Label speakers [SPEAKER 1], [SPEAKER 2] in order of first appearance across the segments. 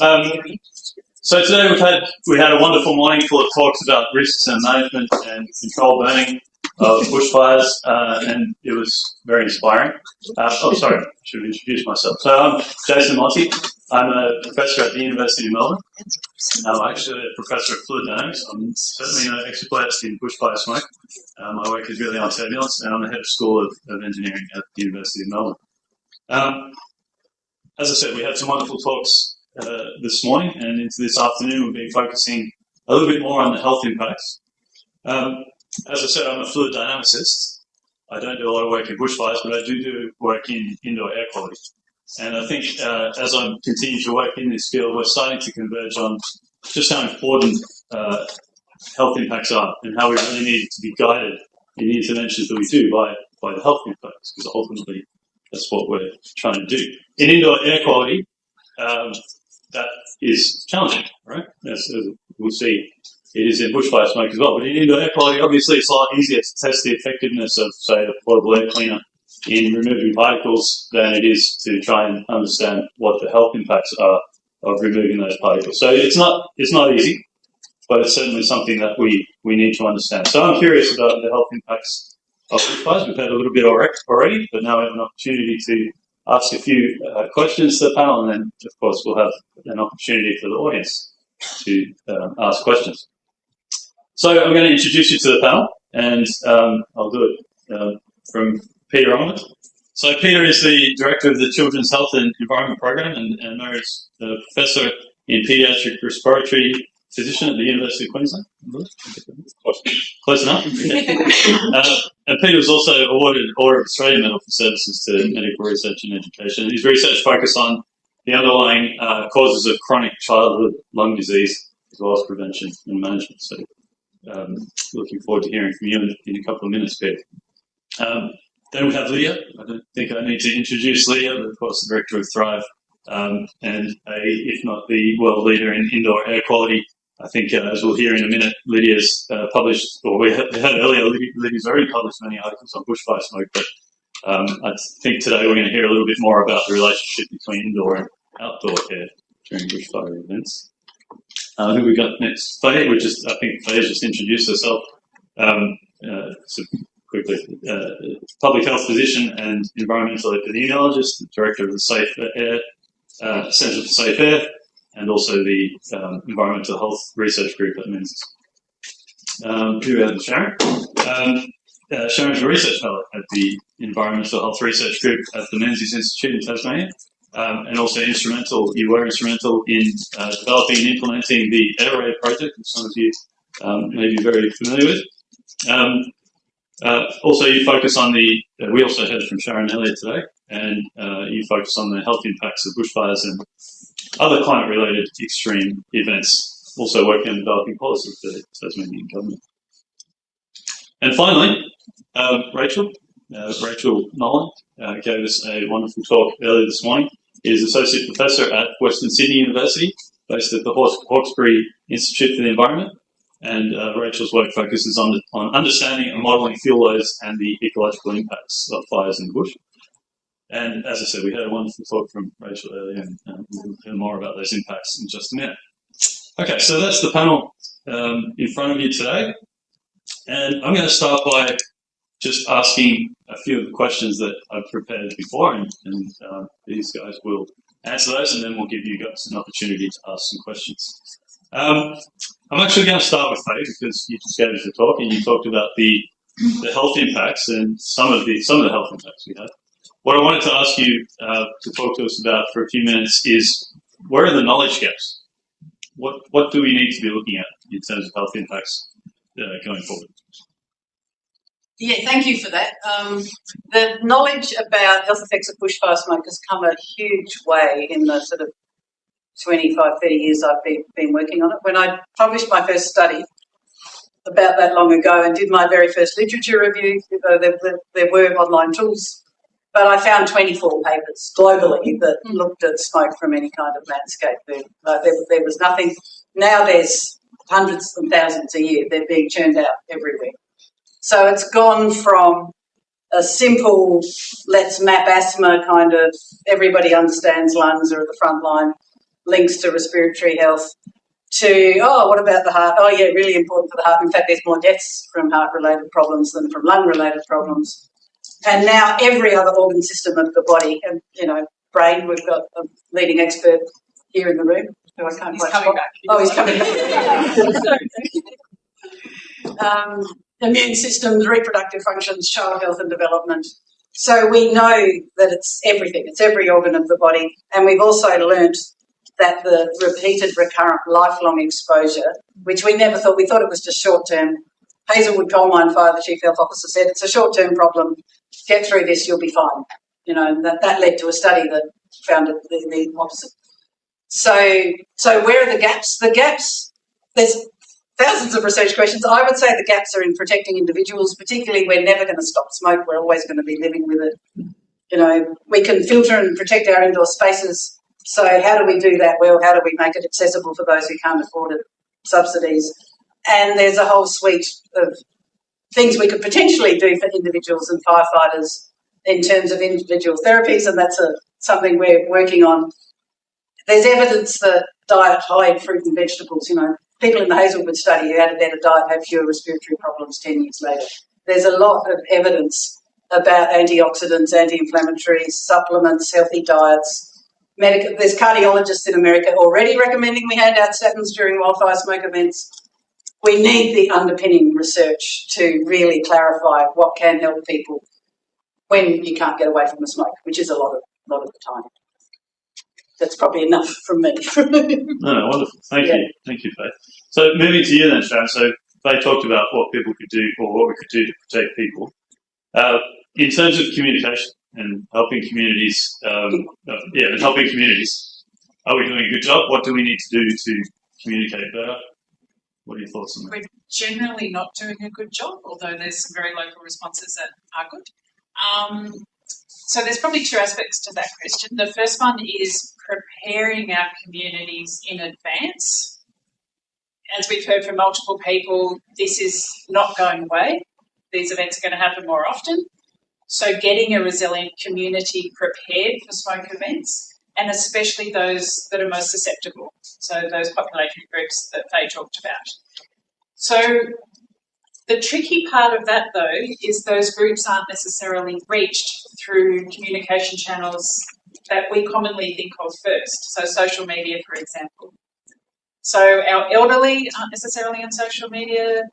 [SPEAKER 1] So today we had a wonderful morning full of talks about risks and management and controlled burning of bushfires, and it was very inspiring. Sorry, I should introduce myself. So I'm Jason Monty. I'm a professor at the University of Melbourne. I'm actually a professor of fluid dynamics. I'm certainly no expert in bushfire smoke. My work is really on turbulence, and I'm the head of School of Engineering at the University of Melbourne. As I said, we had some wonderful talks this morning, and into this afternoon we'll be focusing a little bit more on the health impacts. As I said, I'm a fluid dynamicist. I don't do a lot of work in bushfires, but I do work in indoor air quality. And I think as I continue to work in this field, we're starting to converge on just how important health impacts are and how we really need to be guided in the interventions that we do by the health impacts, because ultimately that's what we're trying to do. In indoor air quality, that is challenging, right? As we'll see, it is in bushfire smoke as well. But in indoor air quality, obviously, it's a lot easier to test the effectiveness of, say, a portable air cleaner in removing particles than it is to try and understand what the health impacts are of removing those particles. So it's not easy, but it's certainly something that we need to understand. So I'm curious about the health impacts of bushfires. We've had a little bit already, but now we have an opportunity to ask a few questions to the panel, and then, of course, we'll have an opportunity for the audience to ask questions. So I'm going to introduce you to the panel, and I'll do it from Peter onwards. So Peter is the director of the Children's Health and Environment Program and emeritus professor in paediatric respiratory physician at the University of Queensland. Close enough. And Peter was also awarded Order of Australia Medal for services to medical research and education. His research focused on the underlying causes of chronic childhood lung disease, as well as prevention and management. So looking forward to hearing from you in a couple of minutes, Peter. Then we have Lidia. I don't think I need to introduce Lidia, but of course the director of Thrive, and if not the world leader in indoor air quality. I think, as we'll hear in a minute, Lydia's published, or we had earlier, Lydia's already published many articles on bushfire smoke, but I think today we're going to hear a little bit more about the relationship between indoor and outdoor air during bushfire events. Who we got next? Faye, I think Faye's just introduced herself. So quickly, public health physician and environmental epidemiologist, director of the Safe Air Centre for Safe Air, and also the Environmental Health Research Group at Menzies. Who we have? Sharon. Sharon's a research fellow at the Environmental Health Research Group at the Menzies Institute in Tasmania, and also you were instrumental in developing and implementing the Air project, which some of you may be very familiar with. Also, you focus on we also heard from Sharon earlier today, and you focus on the health impacts of bushfires and other climate-related extreme events, also working on developing policy for the Tasmanian government. And finally, Rachel Nolan gave us a wonderful talk earlier this morning. He is Associate Professor at Western Sydney University, based at the Hawkesbury Institute for the Environment. And Rachel's work focuses on understanding and modelling fuel loads and the ecological impacts of fires in the bush. And as I said, we had a wonderful talk from Rachel earlier, and we'll hear more about those impacts in just a minute. Okay, so that's the panel in front of you today. And I'm going to start by just asking a few of the questions that I've prepared before, and these guys will answer those, and then we'll give you guys an opportunity to ask some questions. I'm actually going to start with Faye, because you just gave us a talk, and you talked about the health impacts and some of the health impacts we have. What I wanted to ask you to talk to us about for a few minutes is, where are the knowledge gaps? What do we need to be looking at in terms of health impacts going forward?
[SPEAKER 2] Yeah, thank you for that. The knowledge about health effects of bushfire smoke has come a huge way in the sort of 25, 30 years I've been working on it. When I published my first study about that long ago and did my very first literature review, there were online tools, but I found 24 papers globally that looked at smoke from any kind of landscape. There was nothing. Now there's hundreds and thousands a year. They're being churned out everywhere. So it's gone from a simple, let's map asthma kind of, everybody understands lungs are at the front line, links to respiratory health, to, oh, what about the heart? Oh, yeah, really important for the heart. In fact, there's more deaths from heart-related problems than from lung-related problems. And now every other organ system of the body, and, you know, brain, we've got a leading expert here in the room who I can't quite spot. Oh, he's coming back. Immune systems, reproductive functions, child health and development. So we know that it's everything, it's every organ of the body. And we've also learnt that the repeated, recurrent, lifelong exposure, which we never thought, we thought it was just short-term. Hazelwood Coal Mine Fire, the Chief Health Officer, said it's a short-term problem. Get through this, you'll be fine. You know, that led to a study that found it the opposite. So where are the gaps? The gaps, there's thousands of research questions. I would say the gaps are in protecting individuals, particularly we're never going to stop smoke. We're always going to be living with it. You know, we can filter and protect our indoor spaces. So how do we do that well? How do we make it accessible for those who can't afford it? Subsidies. And there's a whole suite of things we could potentially do for individuals and firefighters in terms of individual therapies, and that's something we're working on. There's evidence that diet high in fruit and vegetables, you know, people in the Hazelwood study who had a better diet had fewer respiratory problems 10 years later. There's a lot of evidence about antioxidants, anti-inflammatories, supplements, healthy diets. There's cardiologists in America already recommending we hand out statins during wildfire smoke events. We need the underpinning research to really clarify what can help people when you can't get away from the smoke, which is a lot of the time. That's probably enough from me.
[SPEAKER 1] No, wonderful. Thank you, Faith. So moving to you then, Sharon. So Faith talked about what people could do or what we could do to protect people. In terms of communication and helping communities, are we doing a good job? What do we need to do to communicate better? What are your thoughts on that?
[SPEAKER 3] We're generally not doing a good job, although there's some very local responses that are good. So there's probably two aspects to that question. The first one is preparing our communities in advance. As we've heard from multiple people, this is not going away. These events are going to happen more often. So getting a resilient community prepared for smoke events, and especially those that are most susceptible, so those population groups that Faye talked about. So the tricky part of that, though, is those groups aren't necessarily reached through communication channels that we commonly think of first, so social media, for example. So our elderly aren't necessarily on social media.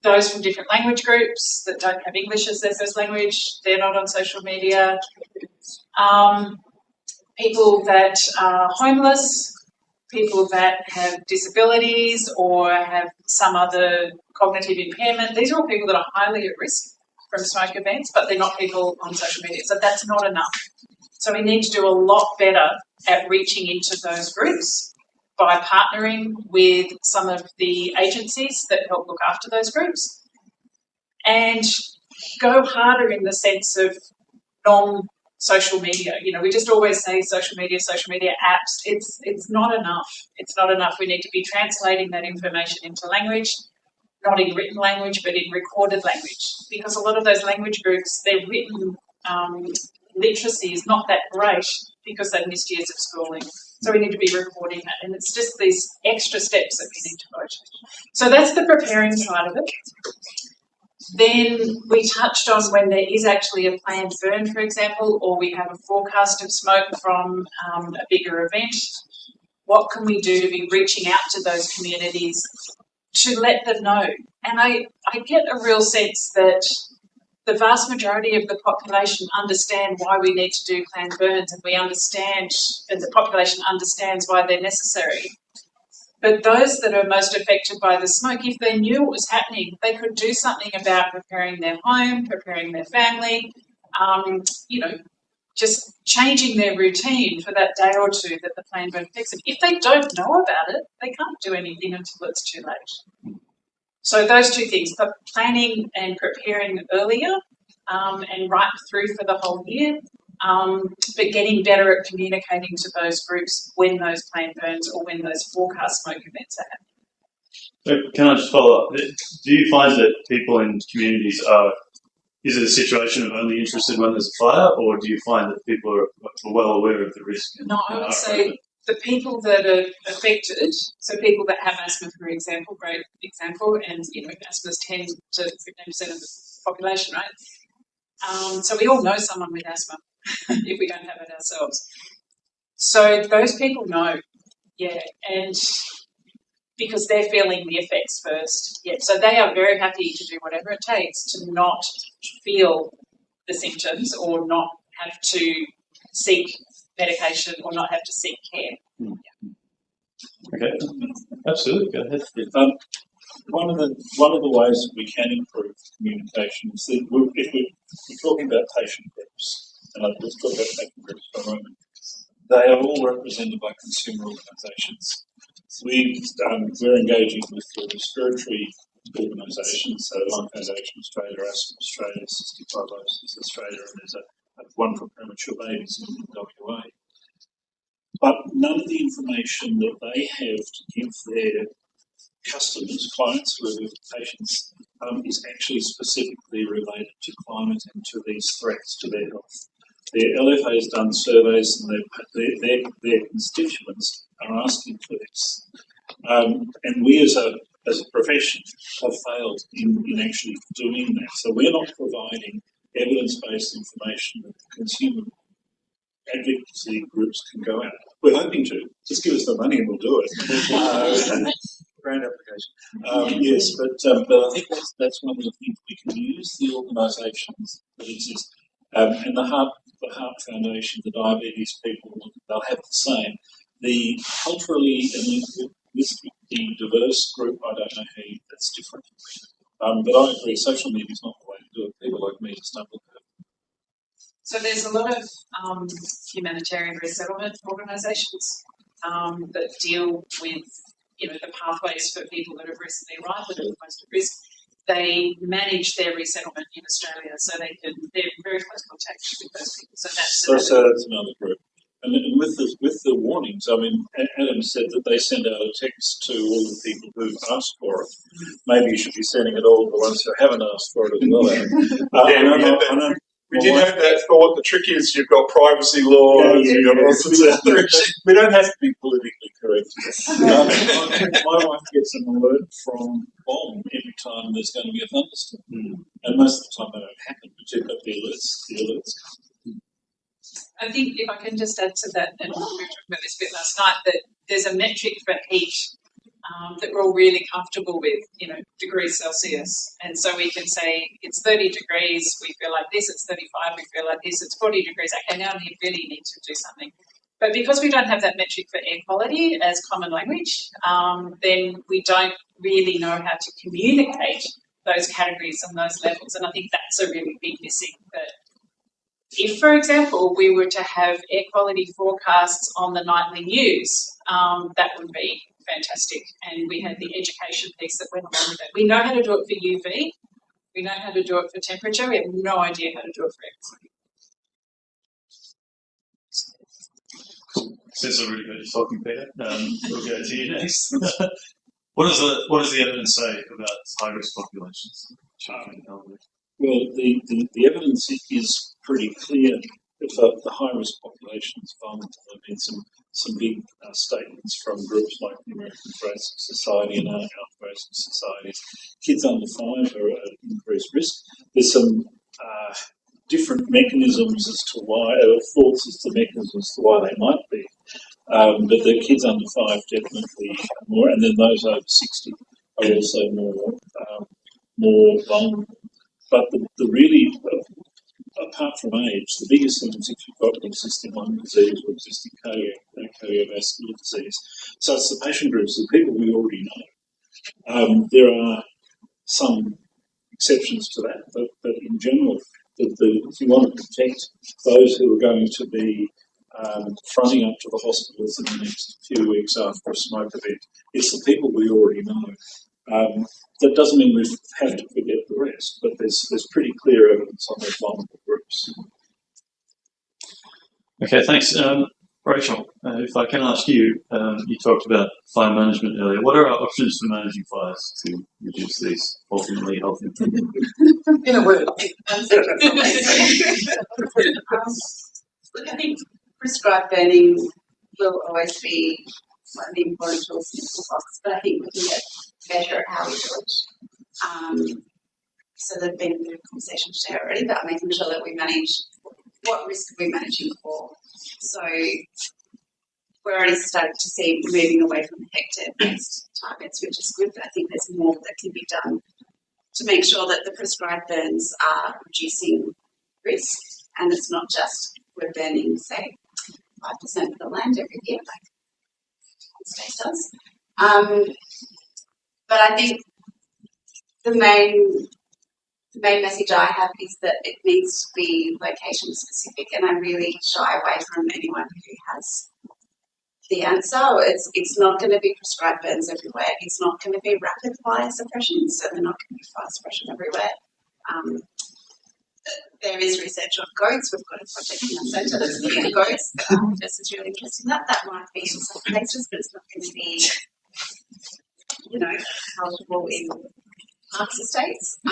[SPEAKER 3] Those from different language groups that don't have English as their first language, they're not on social media. People that are homeless, people that have disabilities or have some other cognitive impairment, these are all people that are highly at risk from smoke events, but they're not people on social media. So that's not enough. So we need to do a lot better at reaching into those groups by partnering with some of the agencies that help look after those groups, and go harder in the sense of non-social media. You know, we just always say social media apps. It's not enough. It's not enough. We need to be translating that information into language, not in written language, but in recorded language, because a lot of those language groups, their written literacy is not that great because they've missed years of schooling. So we need to be recording that, and it's just these extra steps that we need to go to. So that's the preparing side of it. Then we touched on when there is actually a planned burn, for example, or we have a forecast of smoke from a bigger event. What can we do to be reaching out to those communities to let them know? And I get a real sense that the vast majority of the population understand why we need to do planned burns, and the population understands why they're necessary. But those that are most affected by the smoke, if they knew what was happening, they could do something about preparing their home, preparing their family, just changing their routine for that day or two that the planned burn affects them. If they don't know about it, they can't do anything until it's too late. So those two things, the planning and preparing earlier and right through for the whole year, but getting better at communicating to those groups when those planned burns or when those forecast smoke events are happening.
[SPEAKER 1] So can I just follow up? Do you find that people in communities is it a situation of only interested when there's a fire, or do you find that people are well aware of the risk?
[SPEAKER 3] No, I would say the people that are affected, so people that have asthma, for example, great example, and asthma is 10 to 15% of the population, right? So we all know someone with asthma if we don't have it ourselves. So those people know, and because they're feeling the effects first. So they are very happy to do whatever it takes to not feel the symptoms or not have to seek medication or not have to seek care.
[SPEAKER 1] Okay, absolutely. Go ahead.
[SPEAKER 4] One of the ways that we can improve communication is that if we're talking about patient groups, and let's talk about patient groups for a moment, they are all represented by consumer organisations. We're engaging with the respiratory organisations, so Lung Foundation Australia, Asthma Australia, Cystic Fibrosis Australia, and there's one for premature babies in WA. But none of the information that they have to give their customers, clients, who are patients, is actually specifically related to climate and to these threats to their health. Their LFA has done surveys and their constituents are asking for this. And we as a profession have failed in actually doing that. So we're not providing evidence-based information that the consumer advocacy groups can go out. We're hoping to. Just give us the money and we'll do it. Grant application. Yes, but I think that's one of the things we can use the organisations that exist. And the Heart Foundation, the diabetes people, they'll have the same. The culturally and the diverse group, I don't know how that's different. But I agree, social media is not the way to do it. People like me just don't look at it.
[SPEAKER 3] So there's a lot of humanitarian resettlement organisations that deal with the pathways for people that have recently arrived that are most at risk. They manage their resettlement in Australia, so they're very close contact with those people. So that's
[SPEAKER 4] another group. And with the warnings, I mean, Adam said that they send out a text to all the people who've asked for it. Maybe you should be sending it all to the ones who haven't asked for it as well.
[SPEAKER 5] We did have that thought. The trick is you've got privacy laws, you've got all sorts of other issues.
[SPEAKER 4] We don't have to be politically correct. My wife gets an alert from BOM every time there's going to be a thunderstorm. And most of the time they don't happen, but you've got the alerts.
[SPEAKER 3] I think if I can just add to that, and we were talking about this a bit last night, that there's a metric for heat that we're all really comfortable with, degrees Celsius. And so we can say it's 30 degrees, we feel like this, it's 35, we feel like this, it's 40 degrees. Okay, now we really need to do something. But because we don't have that metric for air quality as common language, then we don't really know how to communicate those categories and those levels. And I think that's a really big missing. That if, for example, we were to have air quality forecasts on the nightly news, that would be fantastic. And we had the education piece that went along with it. We know how to do it for UV. We know how to do it for temperature. We have no idea how to do it for air quality.
[SPEAKER 1] Since I really got you talking, Peter, we'll go to you next. What does the evidence say about high-risk populations?
[SPEAKER 4] Well, the evidence is pretty clear that the high-risk population is vulnerable. There have been some big statements from groups like the American Thoracic Society and our Thoracic Societies. Kids under 5 are at increased risk. There's some different mechanisms as to why, thoughts as to mechanisms as to why they might be. But the kids under 5 definitely more, and then those over 60 are also more vulnerable. But the really, apart from age, the biggest thing is if you've got existing lung disease or existing cardiovascular disease. So it's the patient groups, the people we already know. There are some exceptions to that, but in general, if you want to protect those who are going to be fronting up to the hospitals in the next few weeks after a smoke event, it's the people we already know. That doesn't mean we have to forget the rest, but there's pretty clear evidence on those vulnerable groups.
[SPEAKER 1] Okay, thanks. Rachel, if I can ask you, you talked about fire management earlier. What are our options for managing fires to reduce these ultimately health impacts?
[SPEAKER 2] In a word. I think prescribed banning
[SPEAKER 6] will always be one of the important tools in the toolbox, but I think we can get better at how we do it. So there's been a bit of conversation today already about making sure that we manage what risk are we managing for. So we're already starting to see moving away from hectare-based targets, which is good, but I think there's more that can be done to make sure that the prescribed burns are reducing risk, and it's not just we're burning, say, 5% of the land every year, like State does. But I think the main message I have is that it needs to be location specific, and I really shy away from anyone who has the answer. It's not going to be prescribed burns everywhere. It's not going to be rapid fire suppression, so they're not going to be fire suppression everywhere. There is research on goats. We've got a project in our centre that's looking at goats. This is really interesting. That might be in some places, but it's not going to be, palatable in parks estates. So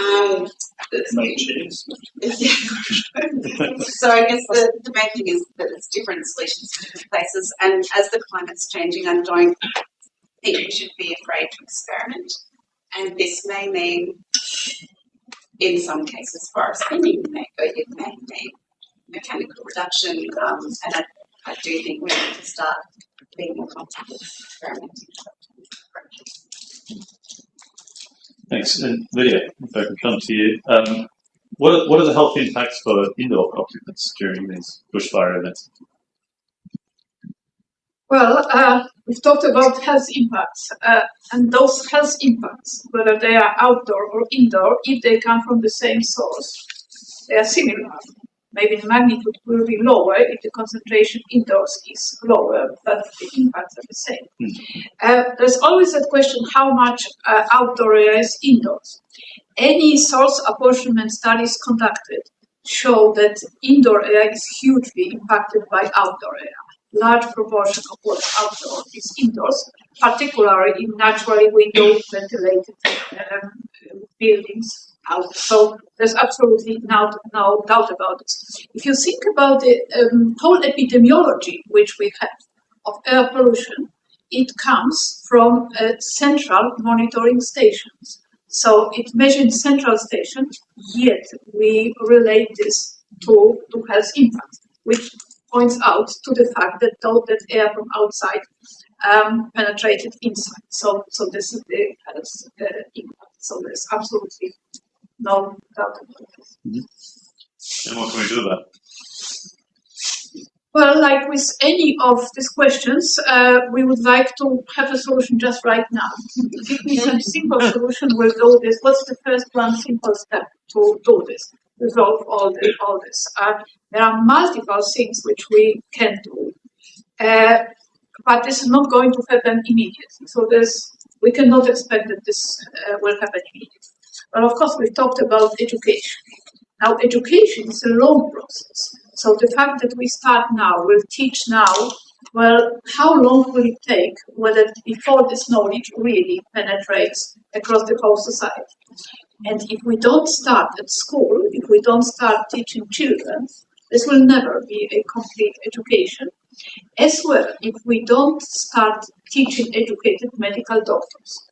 [SPEAKER 6] I guess the main thing is that there's different solutions in different places, and as the climate's changing, I don't think we should be afraid to experiment. And this may mean, in some cases, forest thinning, it may mean mechanical reduction, and I do think we need to start being more comfortable with experimenting.
[SPEAKER 1] Thanks. And Lidia, if I can come to you. What are the health impacts for indoor occupants during these bushfire events?
[SPEAKER 7] Well, we've talked about health impacts, and those health impacts, whether they are outdoor or indoor, if they come from the same source, they are similar. Maybe the magnitude will be lower if the concentration indoors is lower, but the impacts are the same. There's always that question, how much outdoor area is indoors? Any source apportionment studies conducted show that indoor area is hugely impacted by outdoor area. Large proportion of what's outdoor is indoors, particularly in naturally window ventilated buildings. So there's absolutely no doubt about it. If you think about the whole epidemiology which we have of air pollution, it comes from central monitoring stations. So it measures central stations, yet we relate this to health impact, which points out to the fact that that air from outside penetrated inside. So this is the health impact. So there's absolutely no doubt about this.
[SPEAKER 1] And what can we do about it?
[SPEAKER 7] Well, like with any of these questions, we would like to have a solution just right now. Give me some simple solution, we'll do this. What's the first one simple step to do this? Resolve all this. There are multiple things which we can do, but this is not going to happen immediately. So we cannot expect that this will happen immediately. Well, of course, we've talked about education. Now, education is a long process. So the fact that we start now, we'll teach now, well, how long will it take before this knowledge really penetrates across the whole society? And if we don't start at school, if we don't start teaching children, this will never be a complete education. As well, if we don't start teaching educated medical doctors.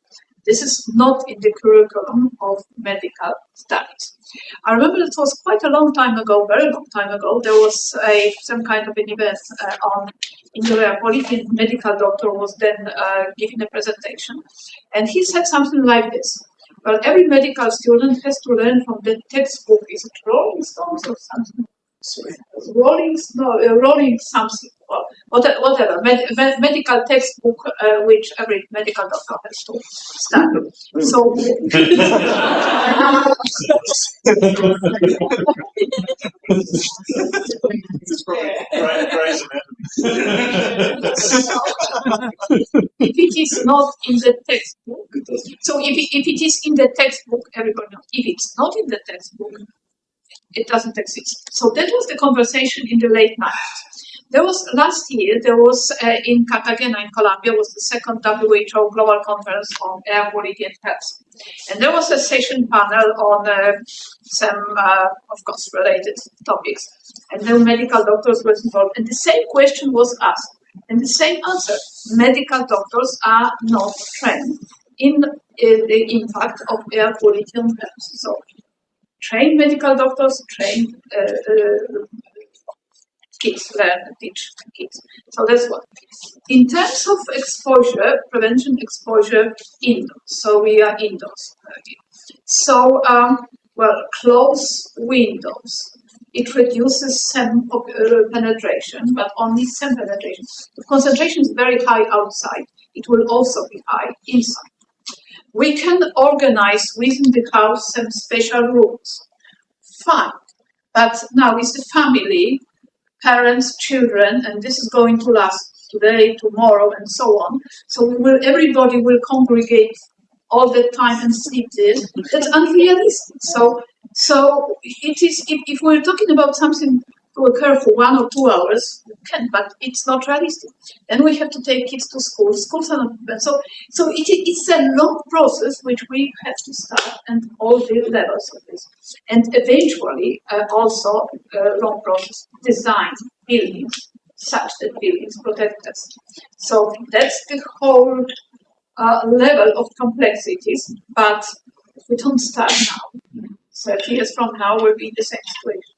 [SPEAKER 7] This is not in the curriculum of medical studies. I remember it was quite a long time ago, very long time ago, there was some kind of an event in the Polish medical doctor was then giving a presentation, and he said something like this. Well, every medical student has to learn from the textbook. Is it Rolling Stones or something? Rolling something, or whatever, medical textbook which every medical doctor has to study. So, if it is not in the textbook, so if it is in the textbook, everybody knows. If it's not in the textbook, it doesn't exist. So that was the conversation in the late 90s. Last year, in Cartagena in Colombia, was the second WHO Global Conference on Air Quality and Health. And there was a session panel on some, of course, related topics. And then medical doctors were involved. And the same question was asked. And the same answer, medical doctors are not trained in the impact of air quality on health. So trained medical doctors, trained kids, learn to teach kids. So that's one. In terms of exposure, prevention exposure indoors. So we are indoors. So, close windows. It reduces some penetration, but only some penetration. The concentration is very high outside. It will also be high inside. We can organize within the house some special rooms. Fine. But now it's the family, parents, children, and this is going to last today, tomorrow, and so on. So everybody will congregate all the time and sleep there. That's unrealistic. So it is. If we're talking about something to occur for 1 or 2 hours, we can, but it's not realistic. Then we have to take kids to school. Schools are not open. So it's a long process which we have to start at all the levels of this, and eventually also a long process design buildings such that buildings protect us. So that's the whole level of complexities. But if we don't start now, 30 years from now, we'll be in the same situation.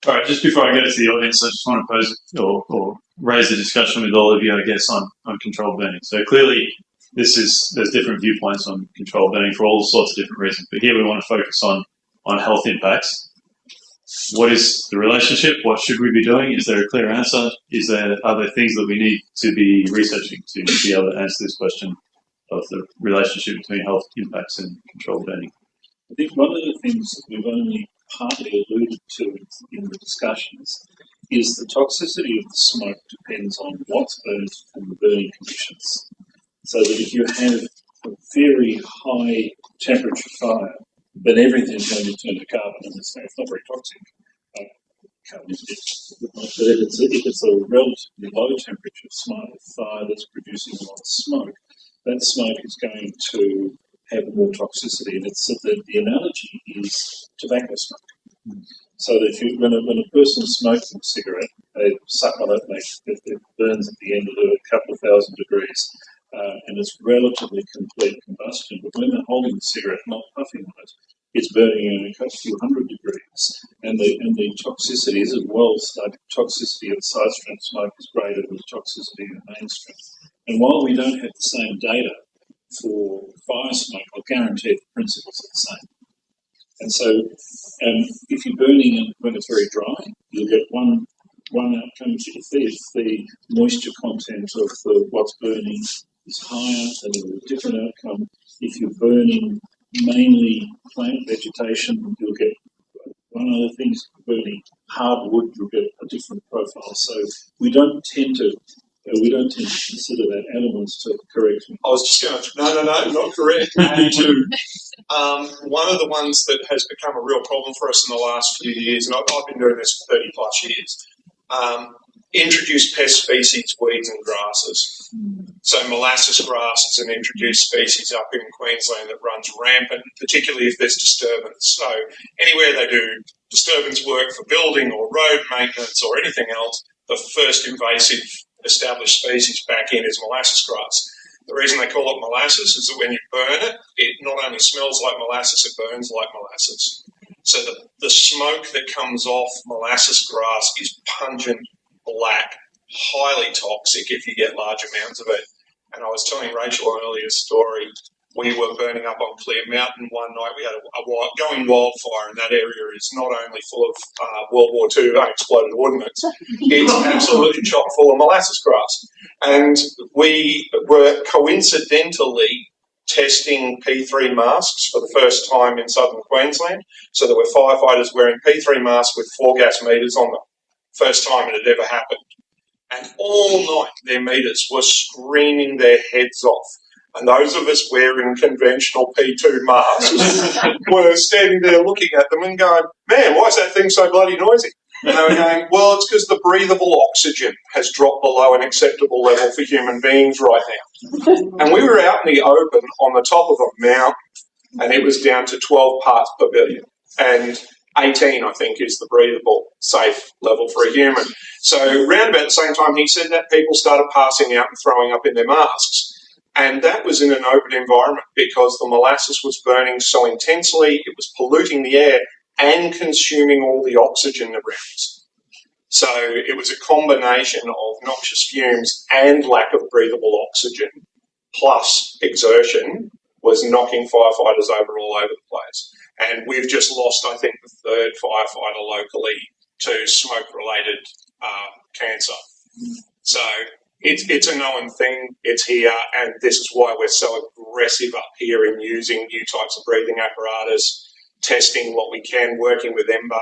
[SPEAKER 1] All right, just before I go to the audience, I just want to pose or raise a discussion with all of you, I guess, on controlled burning. So clearly, there's different viewpoints on controlled burning for all sorts of different reasons. But here we want to focus on health impacts. What is the relationship? What should we be doing? Is there a clear answer? Are there things that we need to be researching to be able to answer this question of the relationship between health impacts and controlled burning?
[SPEAKER 4] I think one of the things that we've only partly alluded to in the discussions is the toxicity of the smoke depends on what's burned and the burning conditions. So that if you have a very high temperature fire, then everything's going to turn to carbon, and it's not very toxic. Carbon is a bit, but if it's a relatively low temperature fire that's producing a lot of smoke, that smoke is going to have more toxicity. And it's the analogy is tobacco smoke. So that when a person smokes a cigarette, they suck on it, it burns at the end of it a couple of thousand degrees, and it's relatively complete combustion. But when they're holding the cigarette, not puffing on it, it's burning at a few hundred degrees, and the toxicity is as well. Toxicity of side strength smoke is greater than the toxicity of main strength. And while we don't have the same data for fire smoke, I'll guarantee the principles are the same. And so, if you're burning when it's very dry, you'll get one outcome. If the moisture content of what's burning is higher, then you'll get a different outcome. If you're burning mainly plant vegetation, you'll get one other thing. Burning hardwood, you'll get a different profile. So we don't tend to consider that elements to correct me.
[SPEAKER 5] I was just going to, no, not correct. Add to one of the ones that has become a real problem for us in the last few years, and I've been doing this for 30 plus years, introduced pest species, weeds and grasses. So molasses grass is an introduced species up in Queensland that runs rampant, particularly if there's disturbance. So anywhere they do disturbance work for building or road maintenance or anything else, the first invasive established species back in is molasses grass. The reason they call it molasses is that when you burn it, it not only smells like molasses, it burns like molasses. So the smoke that comes off molasses grass is pungent, black, highly toxic if you get large amounts of it. And I was telling Rachel an earlier story. We were burning up on Clear Mountain one night. We had a going wildfire, and that area is not only full of World War II unexploded ordnance, it's absolutely chock full of molasses grass. And we were coincidentally testing P3 masks for the first time in southern Queensland. So there were firefighters wearing P3 masks with 4 gas meters on them. First time it had ever happened. And all night their meters were screaming their heads off. And those of us wearing conventional P2 masks were standing there looking at them and going, man, why is that thing so bloody noisy? And they were going, well, it's because the breathable oxygen has dropped below an acceptable level for human beings right now. And we were out in the open on the top of a mountain, and it was down to 12 parts per billion. And 18, I think, is the breathable safe level for a human. So round about the same time he said that, people started passing out and throwing up in their masks. And that was in an open environment because the molasses was burning so intensely, it was polluting the air and consuming all the oxygen around. So it was a combination of noxious fumes and lack of breathable oxygen plus exertion was knocking firefighters over all over the place. And we've just lost, I think, the third firefighter locally to smoke-related cancer. So it's a known thing. It's here, and this is why we're so aggressive up here in using new types of breathing apparatus, testing what we can, working with Ember,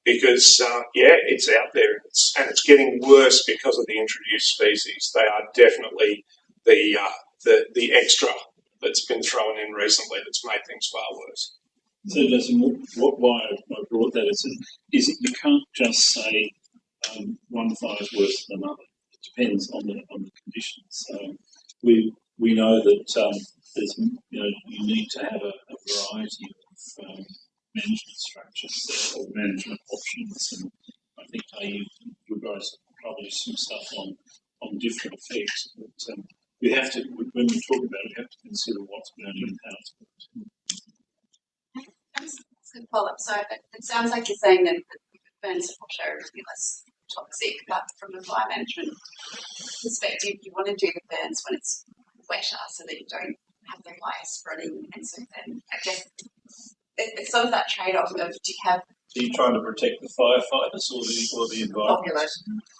[SPEAKER 5] because, it's out there, and it's getting worse because of the introduced species. They are definitely the extra that's been thrown in recently that's made things far worse.
[SPEAKER 4] So, why I brought that is that you can't just say one fire is worse than another. It depends on the conditions. So we know that there's you need to have a variety of management structures or management options, and I think you guys probably some stuff on different effects. But we have to, when we talk about it, we have to consider what's burning and how it's burning.
[SPEAKER 6] That's a good follow-up. So it sounds like you're saying that the burn support area would be less toxic, but from a fire management perspective, you want to do the burns when it's wetter so that you don't have the fire spreading. And so then I guess it's sort of that trade-off of, do you have...
[SPEAKER 4] Are you trying to protect the firefighters or the environment?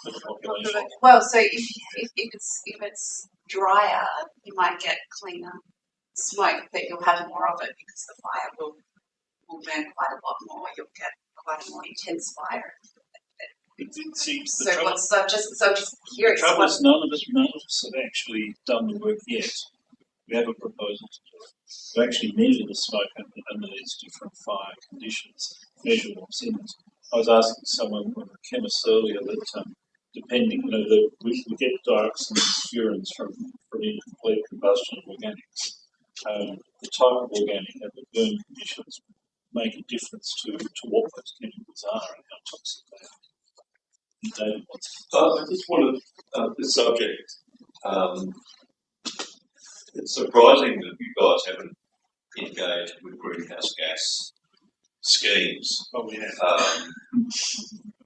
[SPEAKER 4] The population.
[SPEAKER 6] Well, so if it's drier, you might get cleaner smoke, but you'll have more of it because the fire will burn quite a lot more. You'll get quite a more intense fire. I'm just curious.
[SPEAKER 4] The trouble is none of us have actually done the work yet. We have a proposal to do it. To actually measure the smoke under these different fire conditions, measure what's in it. I was asking someone, one of the chemists earlier, that depending, we get dioxins and furans from incomplete combustion of organics. The type of organic and the burn conditions make a difference to what those chemicals are and how toxic they are. David,
[SPEAKER 8] I just wanted this subject. It's surprising that you guys haven't engaged with greenhouse gas schemes.
[SPEAKER 4] Oh, yeah.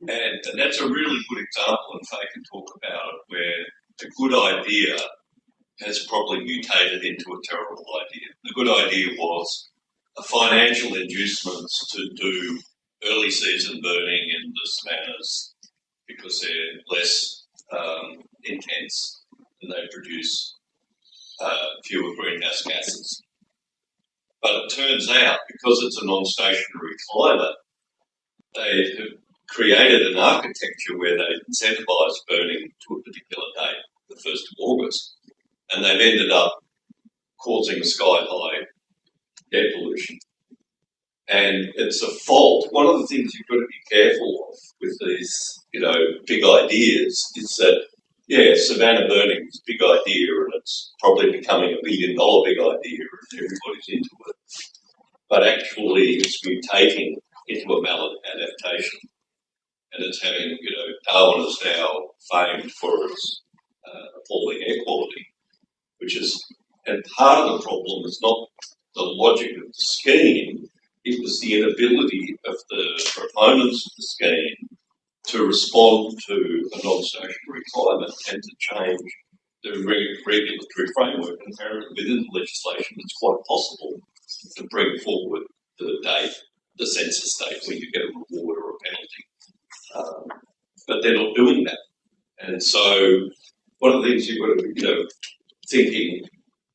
[SPEAKER 8] And that's a really good example, and Faye can talk about it, where a good idea has probably mutated into a terrible idea. The good idea was a financial inducements to do early season burning in the savannas because they're less intense and they produce fewer greenhouse gases. But it turns out, because it's a non-stationary climate, they have created an architecture where they incentivise burning to a particular date, the 1st of August, and they've ended up causing sky-high air pollution. And it's a fault. One of the things you've got to be careful of with these, big ideas is that, savanna burning is a big idea and it's probably becoming $1 billion big idea if everybody's into it. But actually it's mutating into a maladaptation. And it's having, Darwin is now famed for its appalling air quality, and part of the problem is not the logic of the scheme, it was the inability of the proponents of the scheme to respond to a non-stationary climate and to change the regulatory framework. And apparently within the legislation it's quite possible to bring forward the census date where you get a reward or a penalty. But they're not doing that. And so one of the things you've got to be thinking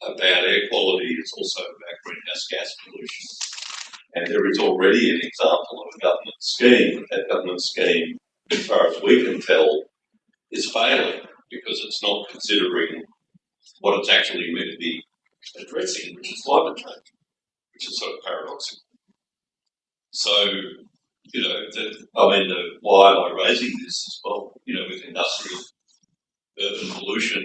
[SPEAKER 8] about air quality is also about greenhouse gas pollution. And there is already an example of a government scheme. That government scheme, as far as we can tell, is failing because it's not considering what it's actually meant to be addressing, which is climate change, which is sort of paradoxical. So, why am I raising this as well? With industrial urban pollution,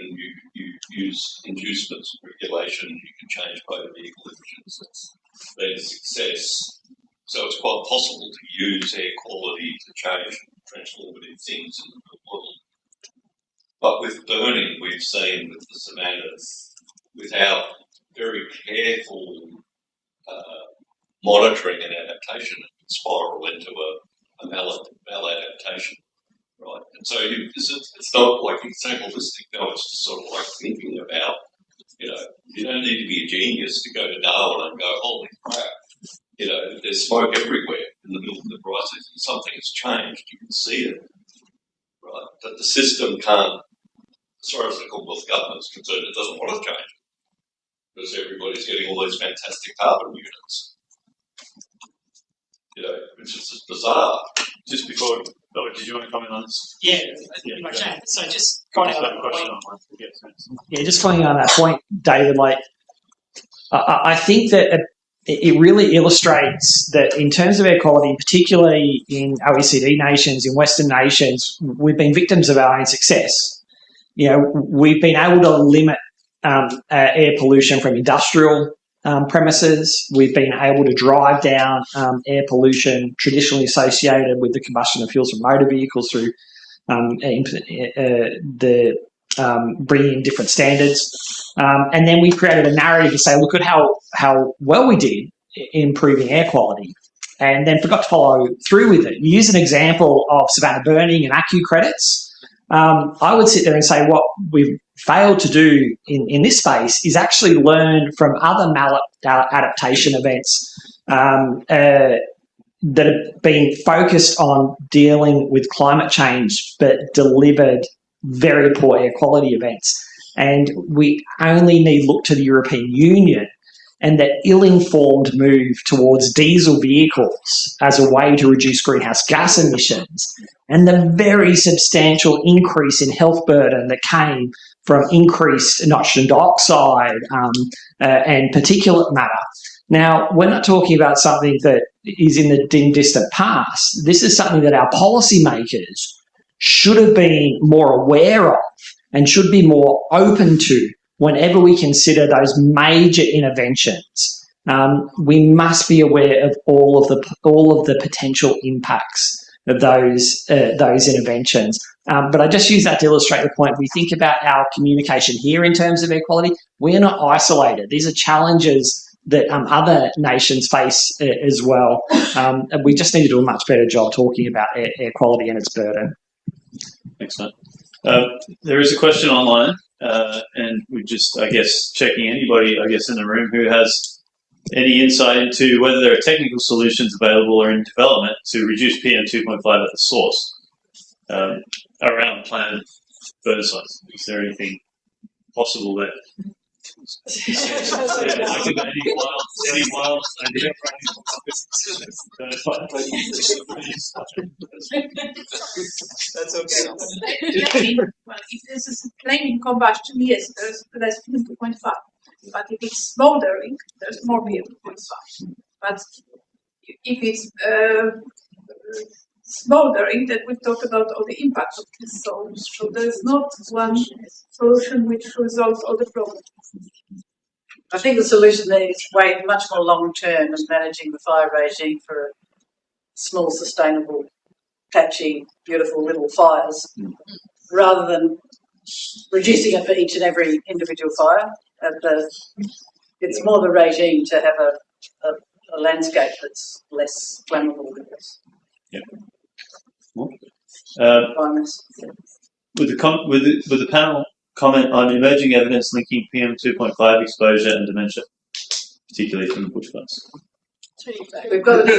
[SPEAKER 8] you use inducements, regulation, you can change motor vehicle emissions. That's been a success So it's quite possible to use air quality to change transformative things in the world. But with burning, we've seen with the savannas, without very careful monitoring and adaptation, it can spiral into a maladaptation, right? And so it's not like it's animalistic, no, it's just sort of like thinking about, you don't need to be a genius to go to Darwin and go, holy crap, there's smoke everywhere in the middle of the crisis. Something has changed, you can see it, right? But the system can't, as far as the Commonwealth government's concerned, it doesn't want to change because everybody's getting all these fantastic carbon units. Which is just bizarre.
[SPEAKER 1] Just before, did you want to comment on this?
[SPEAKER 9] Yeah,
[SPEAKER 1] Yeah,
[SPEAKER 9] I can. So just
[SPEAKER 1] I
[SPEAKER 9] going
[SPEAKER 1] have
[SPEAKER 9] on
[SPEAKER 1] a
[SPEAKER 9] that
[SPEAKER 1] question
[SPEAKER 9] point.
[SPEAKER 1] online. We'll get to it.
[SPEAKER 9] Yeah, just going on that point, David. Like, I think that it really illustrates that in terms of air quality, particularly in OECD nations, in Western nations, we've been victims of our own success. We've been able to limit air pollution from industrial premises. We've been able to drive down air pollution traditionally associated with the combustion of fuels from motor vehicles through bringing in different standards. And then we created a narrative to say, look at how well we did in improving air quality, and then forgot to follow through with it. You use an example of savanna burning and ACCU credits. I would sit there and say what we've failed to do in this space is actually learn from other maladaptation events that have been focused on dealing with climate change but delivered very poor air quality events. And we only need look to the European Union and that ill-informed move towards diesel vehicles as a way to reduce greenhouse gas emissions, and the very substantial increase in health burden that came from increased nitrogen dioxide and particulate matter. Now, we're not talking about something that is in the dim, distant past. This is something that our policymakers should have been more aware of and should be more open to whenever we consider those major interventions. We must be aware of all of the potential impacts of those interventions. But I just use that to illustrate the point. We think about our communication here in terms of air quality. We are not isolated. These are challenges that other nations face as well. And we just need to do a much better job talking about air quality and its burden.
[SPEAKER 1] Excellent. There is a question online, and we're just, checking anybody, in the room who has any insight into whether there are technical solutions available or in development to reduce PM 2.5 at the source around planned burn sites. Is there anything possible there? Any wild idea?
[SPEAKER 5] That's okay.
[SPEAKER 7] Well, if this is plain combustion, yes, there's less PM 2.5. But if it's smoldering, there's more PM 2.5. But if it's smoldering, then we talk about all the impacts of this. So there's not one solution which resolves all the problems.
[SPEAKER 2] I think the solution there is much more long term as managing the fire regime for small, sustainable, patchy, beautiful little fires, rather than reducing it for each and every individual fire. It's more the regime to have a landscape that's less flammable.
[SPEAKER 1] Yeah.
[SPEAKER 2] Environments.
[SPEAKER 1] With the panel comment on emerging evidence linking PM 2.5 exposure and dementia, particularly from the bushfires.
[SPEAKER 2] We've got an
[SPEAKER 1] Have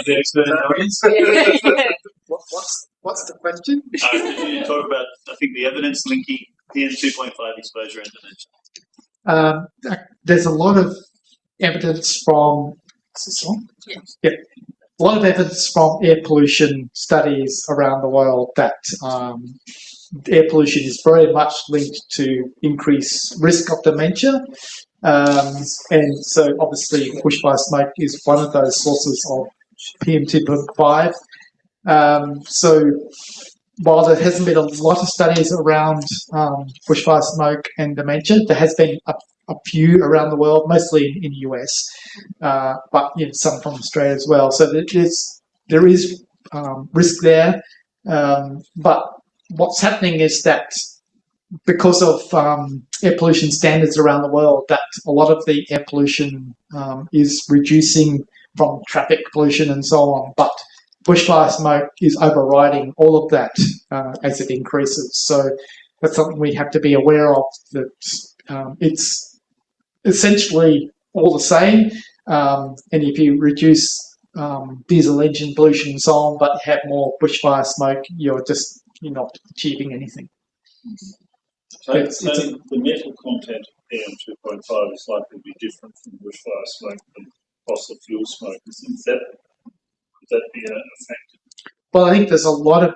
[SPEAKER 1] the expert in the audience?
[SPEAKER 10] What's the question?
[SPEAKER 1] You talk about, I think, the evidence linking PM 2.5 exposure and dementia.
[SPEAKER 10] There's a lot of evidence from. Is this on? Yeah. A lot of evidence from air pollution studies around the world that air pollution is very much linked to increased risk of dementia. And so obviously bushfire smoke is one of those sources of PM 2.5. So while there hasn't been a lot of studies around bushfire smoke and dementia, there has been a few around the world, mostly in the US, but some from Australia as well. So there is risk there. But what's happening is that because of air pollution standards around the world, that a lot of the air pollution is reducing from traffic pollution and so on. But bushfire smoke is overriding all of that as it increases. So that's something we have to be aware of, that it's essentially all the same. And if you reduce diesel engine pollution and so on, but have more bushfire smoke, you're not achieving anything.
[SPEAKER 4] So the metal content of PM2.5 is likely to be different from bushfire smoke than fossil fuel smoke. Could that be a factor?
[SPEAKER 10] Well, I think there's a lot of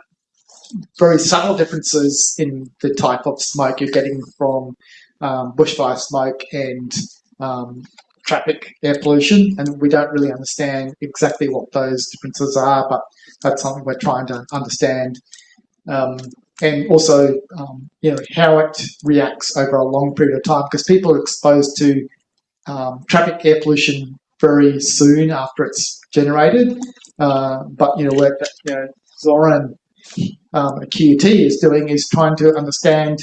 [SPEAKER 10] very subtle differences in the type of smoke you're getting from bushfire smoke and traffic air pollution, and we don't really understand exactly what those differences are, but that's something we're trying to understand. And also, how it reacts over a long period of time, because people are exposed to traffic air pollution very soon after it's generated. But work that Zoran at QUT is doing is trying to understand,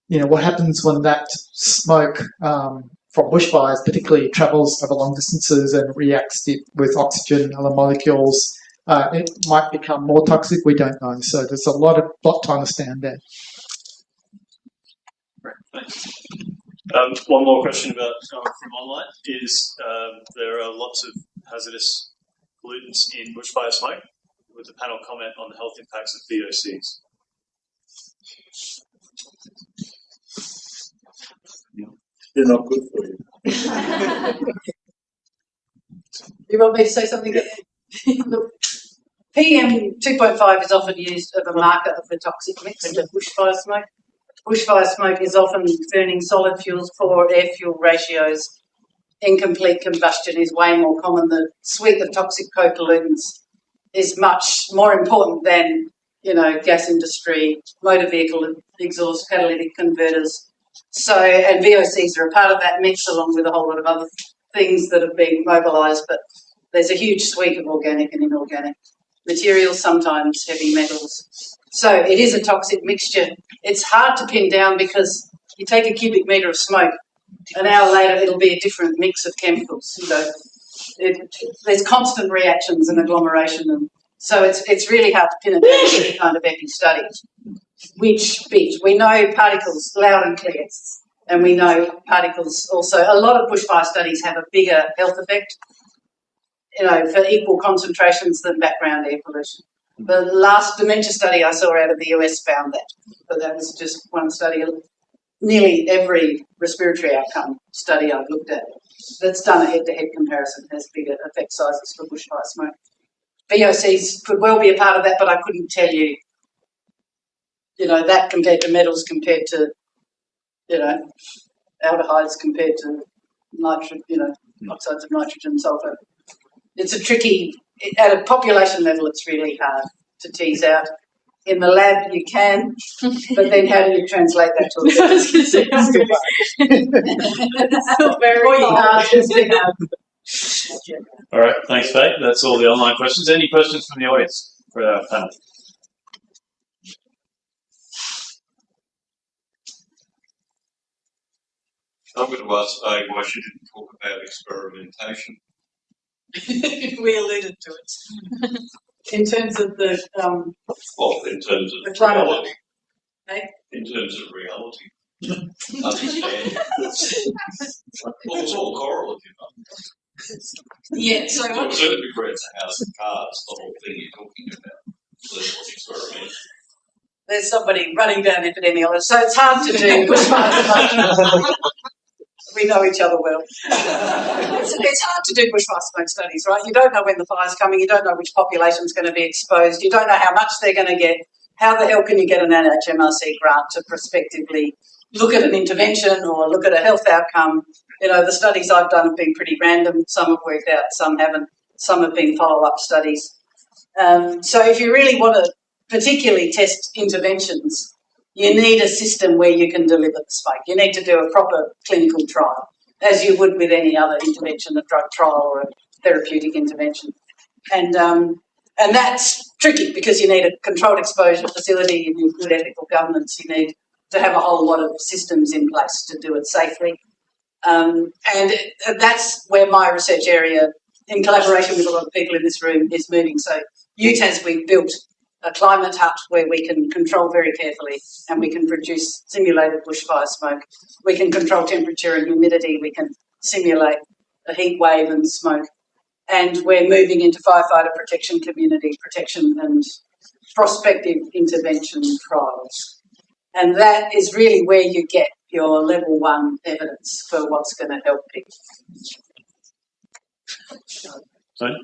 [SPEAKER 10] what happens when that smoke from bushfires, particularly, travels over long distances and reacts with oxygen and other molecules. It might become more toxic. We don't know. So there's a lot to understand there.
[SPEAKER 1] Thanks. One more question about from online is there are lots of hazardous pollutants in bushfire smoke. Would the panel comment on the health impacts of VOCs?
[SPEAKER 4] They're not good for you.
[SPEAKER 2] You want me to say something? Look, PM 2.5 is often used as a marker of the toxic mix of bushfire smoke. Bushfire smoke is often burning solid fuels, poor air-fuel ratios. Incomplete combustion is way more common. The suite of toxic co-pollutants is much more important than, gas industry, motor vehicle exhaust, catalytic converters. So, and VOCs are a part of that mix, along with a whole lot of other things that have been mobilised, but there's a huge suite of organic and inorganic materials, sometimes heavy metals. So it is a toxic mixture. It's hard to pin down because you take a cubic metre of smoke, an hour later it'll be a different mix of chemicals. There's constant reactions and agglomeration, and so it's really hard to pin it down to any kind of epi study. Which bit? We know particles loud and clear, and we know particles also. A lot of bushfire studies have a bigger health effect, for equal concentrations than background air pollution. The last dementia study I saw out of the US found that, but that was just one study. Nearly every respiratory outcome study I've looked at that's done a head-to-head comparison has bigger effect sizes for bushfire smoke. VOCs could well be a part of that, but I couldn't tell you, that compared to metals, compared to, aldehydes, compared to nitrogen, oxides of nitrogen, sulfur. It's a tricky, at a population level, it's really hard to tease out. In the lab, you can, but then how do you translate that to a
[SPEAKER 3] It's still very hard.
[SPEAKER 1] All right, thanks, Faye. That's all the online questions. Any questions from the audience for our panel?
[SPEAKER 8] I'm going to ask Faye why she didn't talk about experimentation.
[SPEAKER 2] We alluded to it. In terms of the
[SPEAKER 8] In terms of
[SPEAKER 2] the climate.
[SPEAKER 8] reality.
[SPEAKER 2] Okay.
[SPEAKER 8] In terms of reality. Understand. Well, it's all correlative.
[SPEAKER 2] Yeah, so
[SPEAKER 8] To a certain degree, it's a house of cards, the whole thing you're talking about. So it's experiment.
[SPEAKER 2] there's somebody running down epidemiology, so it's hard to do. We know each other well. It's hard to do bushfire smoke studies, right? You don't know when the fire's coming, you don't know which population's going to be exposed, you don't know how much they're going to get. How the hell can you get an NHMRC grant to prospectively look at an intervention or look at a health outcome? The studies I've done have been pretty random. Some have worked out, some haven't. Some have been follow-up studies. So if you really want to particularly test interventions, you need a system where you can deliver the smoke. You need to do a proper clinical trial, as you would with any other intervention, a drug trial or a therapeutic intervention. And that's tricky because you need a controlled exposure facility, you need good ethical governance, you need to have a whole lot of systems in place to do it safely. And that's where my research area, in collaboration with a lot of people in this room, is moving. So UTAS, we've built a climate hut where we can control very carefully and we can produce simulated bushfire smoke. We can control temperature and humidity. We can simulate a heat wave and smoke. And we're moving into firefighter protection, community protection and prospective intervention trials. And that is really where you get your level 1 evidence for what's going to help people.
[SPEAKER 1] Sorry?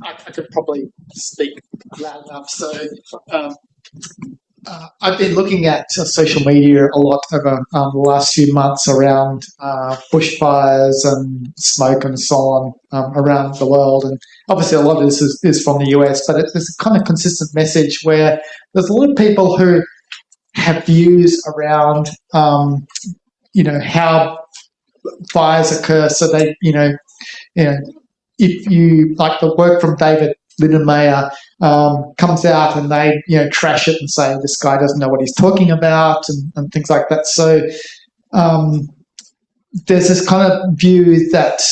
[SPEAKER 10] I could probably speak loud enough. So I've been looking at social media a lot over the last few months around bushfires and smoke and so on around the world. And obviously a lot of this is from the US, but it's a kind of consistent message where there's a lot of people who have views around, how fires occur. So they, if you, like the work from David Lindenmayer comes out and they, trash it and say this guy doesn't know what he's talking about and things like that. So there's this kind of view that,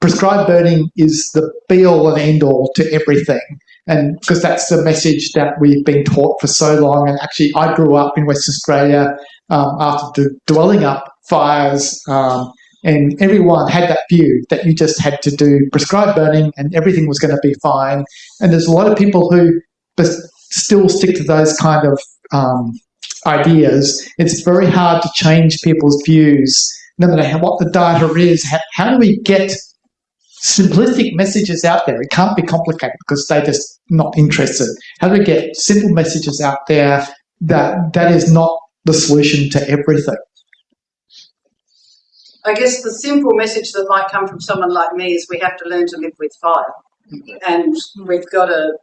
[SPEAKER 10] prescribed burning is the be-all and end-all to everything. And because that's the message that we've been taught for so long. And actually, I grew up in Western Australia after dwelling up fires, and everyone had that view that you just had to do prescribed burning and everything was going to be fine. And there's a lot of people who still stick to those kind of ideas. It's very hard to change people's views, no matter what the data is. How do we get simplistic messages out there? It can't be complicated because they're just not interested. How do we get simple messages out there that is not the solution to everything?
[SPEAKER 2] I guess the simple message that might come from someone like me is we have to learn to live with fire. And we've got to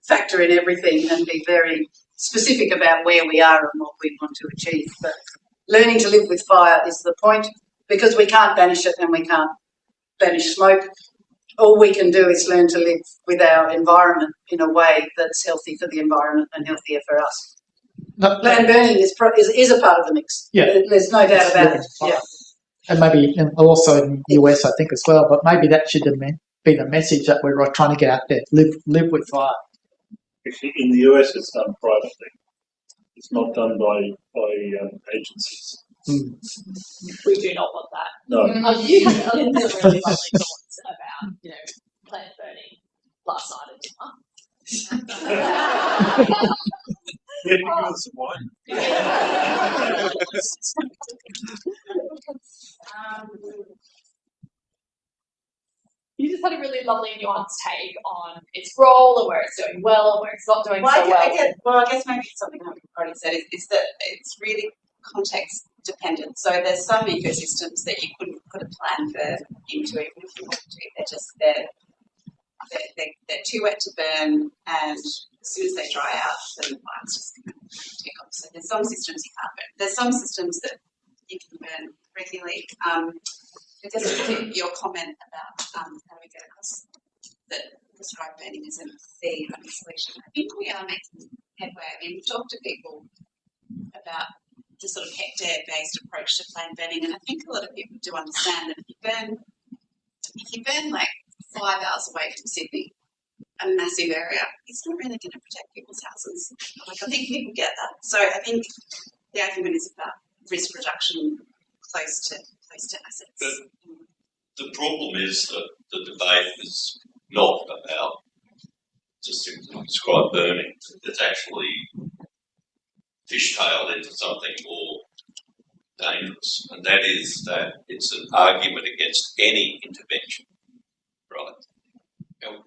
[SPEAKER 2] factor in everything and be very specific about where we are and what we want to achieve. But learning to live with fire is the point, because we can't banish it and we can't banish smoke. All we can do is learn to live with our environment in a way that's healthy for the environment and healthier for us. Land burning is a part of the mix.
[SPEAKER 10] Yeah.
[SPEAKER 2] There's no doubt about it. Yeah.
[SPEAKER 10] And maybe, and also in the US, I think, as well, but maybe that should be the message that we're trying to get out there. Live with fire.
[SPEAKER 4] Actually, in the US, it's done privately. It's not done by agencies.
[SPEAKER 11] We do not want that.
[SPEAKER 4] No.
[SPEAKER 11] You had some really lovely thoughts about, plant burning last night at dinner.
[SPEAKER 5] Yeah, you give us some wine.
[SPEAKER 11] You just had a really lovely nuanced take on its role and where it's doing well and where it's not doing so well.
[SPEAKER 6] I guess maybe something I've already said is that it's really context dependent. So there's some ecosystems that you couldn't put a plan for into even if you wanted to. They're too wet to burn, and as soon as they dry out, then the fire's just going to take off. So there's some systems you can't burn. There's some systems that you can burn regularly. Just to your comment about how do we get across that prescribed burning isn't the only solution. I think we are making headway. I mean, we've talked to people about the sort of hectare-based approach to planned burning, and I think a lot of people do understand that if you burn like 5 hours away from Sydney, a massive area, it's not really going to protect people's houses. Like, I think people get that. So I think the argument is about risk reduction close to assets.
[SPEAKER 8] But the problem is that the debate is not about just simply prescribed burning. It's actually fishtailed into something more dangerous, and that is that it's an argument against any intervention, right?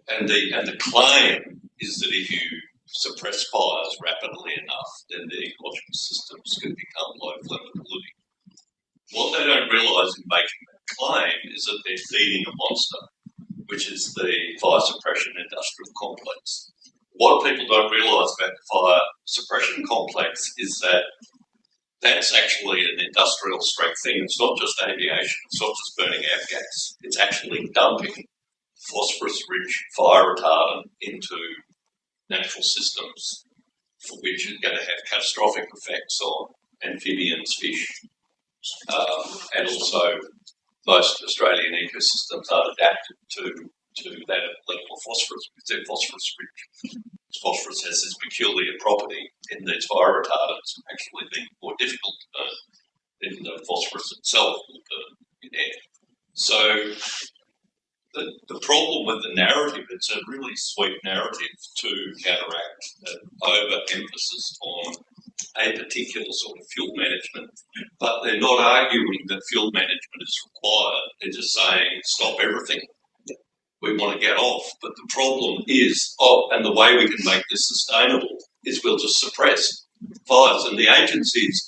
[SPEAKER 8] And the claim is that if you suppress fires rapidly enough, then the ecological systems can become low flammability. What they don't realise in making that claim is that they're feeding a monster, which is the fire suppression industrial complex. what people don't realise about the fire suppression complex is that that's actually an industrial strength thing. It's not just aviation. It's not just burning out gas. It's actually dumping phosphorus-rich fire retardant into natural systems, for which is going to have catastrophic effects on amphibians, fish, and also most Australian ecosystems are adapted to that level of phosphorus because they're phosphorus rich. Phosphorus has this peculiar property in these fire retardants actually being more difficult to burn than the phosphorus itself will burn in air. So the problem with the narrative, it's a really sweet narrative to counteract an overemphasis on a particular sort of fuel management, but they're not arguing that fuel management is required. They're just saying stop everything. We want to get off, but the problem is, and the way we can make this sustainable is we'll just suppress fires, and the agencies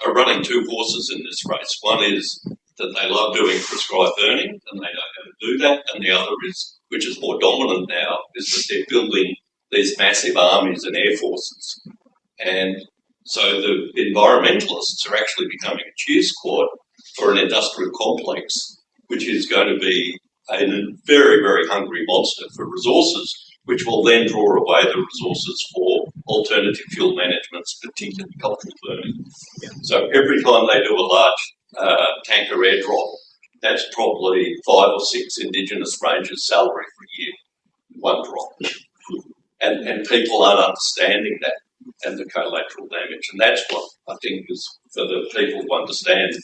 [SPEAKER 8] are running two horses in this race. One is that they love doing prescribed burning and they know how to do that, and the other is, which is more dominant now, is that they're building these massive armies and air forces. And so the environmentalists are actually becoming a cheer squad for an industrial complex, which is going to be a very, very hungry monster for resources, which will then draw away the resources for alternative fuel managements, particularly cultural burning. So every time they do a large tanker airdrop, that's probably 5 or 6 Indigenous Rangers' salary for a year, one drop. And people aren't understanding that and the collateral damage. And that's what I think is, for the people who understand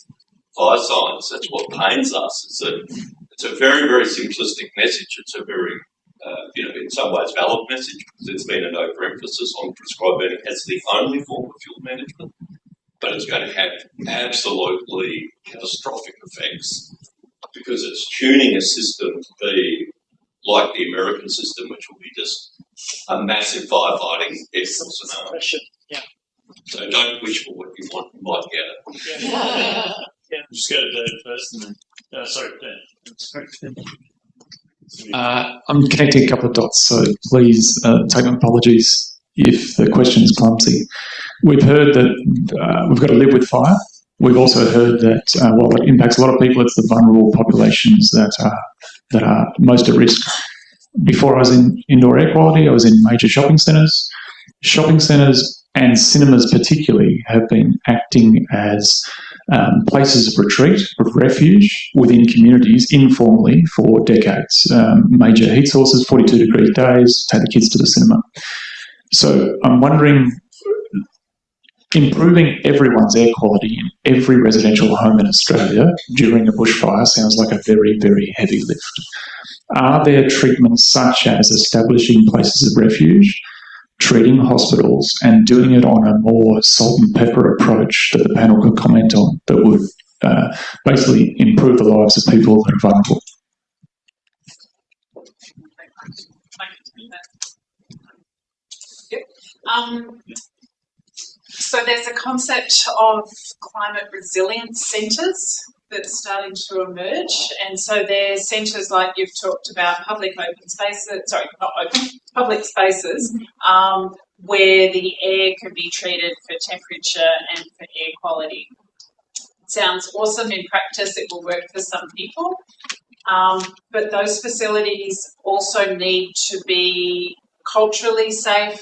[SPEAKER 8] fire science, that's what pains us. It's a very, very simplistic message. It's a very, in some ways valid message because there's been an overemphasis on prescribed burning as the only form of fuel management, but it's going to have absolutely catastrophic effects because it's tuning a system to be like the American system, which will be just a massive firefighting air force scenario.
[SPEAKER 10] Yeah.
[SPEAKER 8] So don't wish for what you want, you might get it.
[SPEAKER 1] Yeah. Just go to Dave first and then, sorry, Dan.
[SPEAKER 12] I'm connecting a couple of dots, so please take my apologies if the question is clumsy. We've heard that we've got to live with fire. We've also heard that while it impacts a lot of people, it's the vulnerable populations that are most at risk. Before I was in indoor air quality, I was in major shopping centres. Shopping centres and cinemas particularly have been acting as places of retreat, of refuge within communities informally for decades. Major heat sources, 42-degree days, take the kids to the cinema. So I'm wondering, improving everyone's air quality in every residential home in Australia during a bushfire sounds like a very, very heavy lift. Are there treatments such as establishing places of refuge, treating hospitals, and doing it on a more salt and pepper approach that the panel could comment on that would basically improve the lives of people that are vulnerable?
[SPEAKER 3] So there's a concept of climate resilience centres that's starting to emerge, and so there's centres like you've talked about, public spaces, where the air can be treated for temperature and for air quality. Sounds awesome in practice, it will work for some people, but those facilities also need to be culturally safe.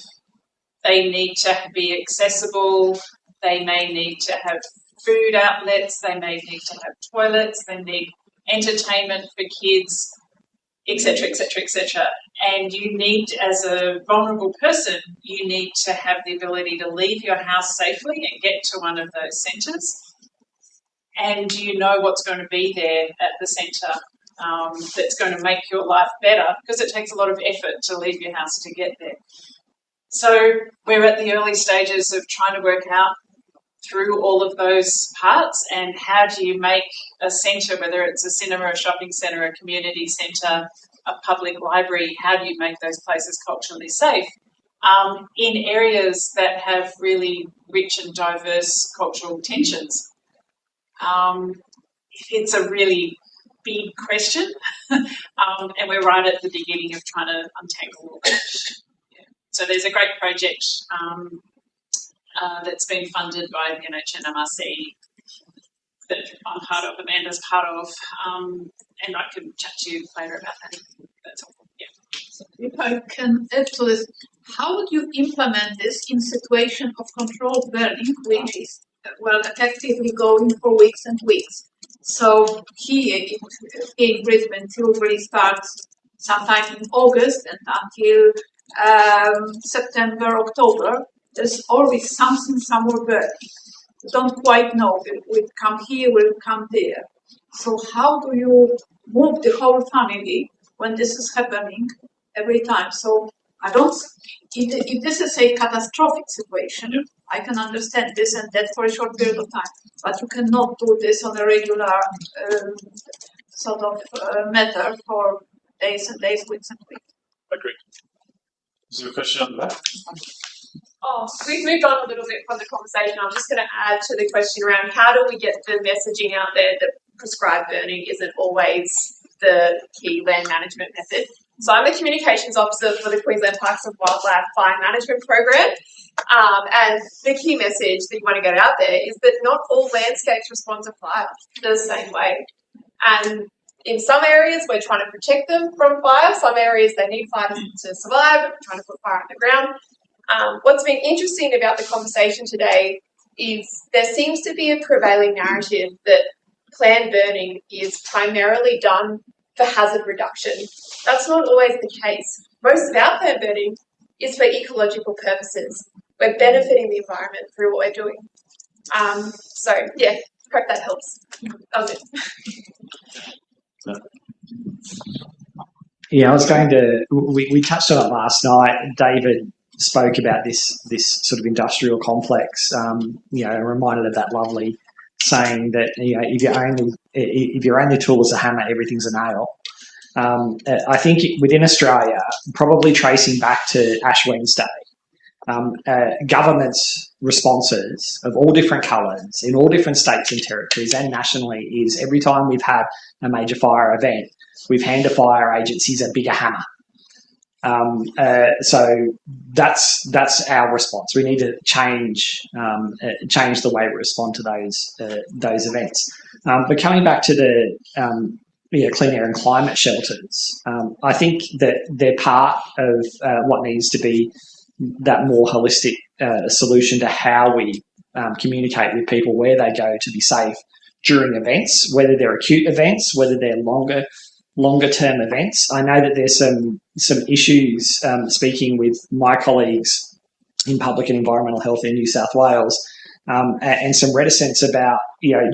[SPEAKER 3] They need to be accessible, they may need to have food outlets, they may need to have toilets, they need entertainment for kids, etc., etc., etc. And you need, as a vulnerable person, you need to have the ability to leave your house safely and get to one of those centres. And you know what's going to be there at the centre that's going to make your life better, because it takes a lot of effort to leave your house to get there. So we're at the early stages of trying to work out through all of those parts, and how do you make a centre, whether it's a cinema, a shopping centre, a community centre, a public library, how do you make those places culturally safe in areas that have really rich and diverse cultural tensions? It's a really big question, and we're right at the beginning of trying to untangle all that. So there's a great project that's been funded by the NHMRC that I'm part of, Amanda's part of, and I can chat to you later about that. That's all. Yeah.
[SPEAKER 7] If I can add to this, how would you implement this in situation of controlled burning, which is effectively going for weeks and weeks? So here in Brisbane, Tilbury starts sometime in August and until September, October. There's always something somewhere burning. You don't quite know. Will it come here? Will it come there? So how do you move the whole family when this is happening every time? So I don't. If this is a catastrophic situation, I can understand this and that for a short period of time. But you cannot do this on a regular matter for days and days, weeks and weeks.
[SPEAKER 1] Agreed. Is there a question on the back?
[SPEAKER 11] Oh, we've moved on a little bit from the conversation. I'm just going to add to the question around how do we get the messaging out there that prescribed burning isn't always the key land management method. So I'm a communications officer for the Queensland Parks and Wildlife Fire Management Program. And the key message that you want to get out there is that not all landscapes respond to fire the same way. And in some areas, we're trying to protect them from fire. Some areas, they need fire to survive. We're trying to put fire on the ground. What's been interesting about the conversation today is there seems to be a prevailing narrative that planned burning is primarily done for hazard reduction. That's not always the case. Most of our planned burning is for ecological purposes. We're benefiting the environment through what we're doing. So, yeah, hope that helps. That was it.
[SPEAKER 9] Yeah, I was going to. We touched on it last night. David spoke about this sort of industrial complex. And reminded of that lovely saying that if your only tool is a hammer, everything's a nail. I think within Australia, probably tracing back to Ash Wednesday, government's responses of all different colours in all different states and territories and nationally is every time we've had a major fire event, we've handed fire agencies a bigger hammer. So that's our response. We need to change the way we respond to those events. But coming back to the clean air and climate shelters, I think that they're part of what needs to be that more holistic solution to how we communicate with people where they go to be safe during events, whether they're acute events, whether they're longer term events. I know that there's some issues speaking with my colleagues in public and environmental health in New South Wales, and some reticence about,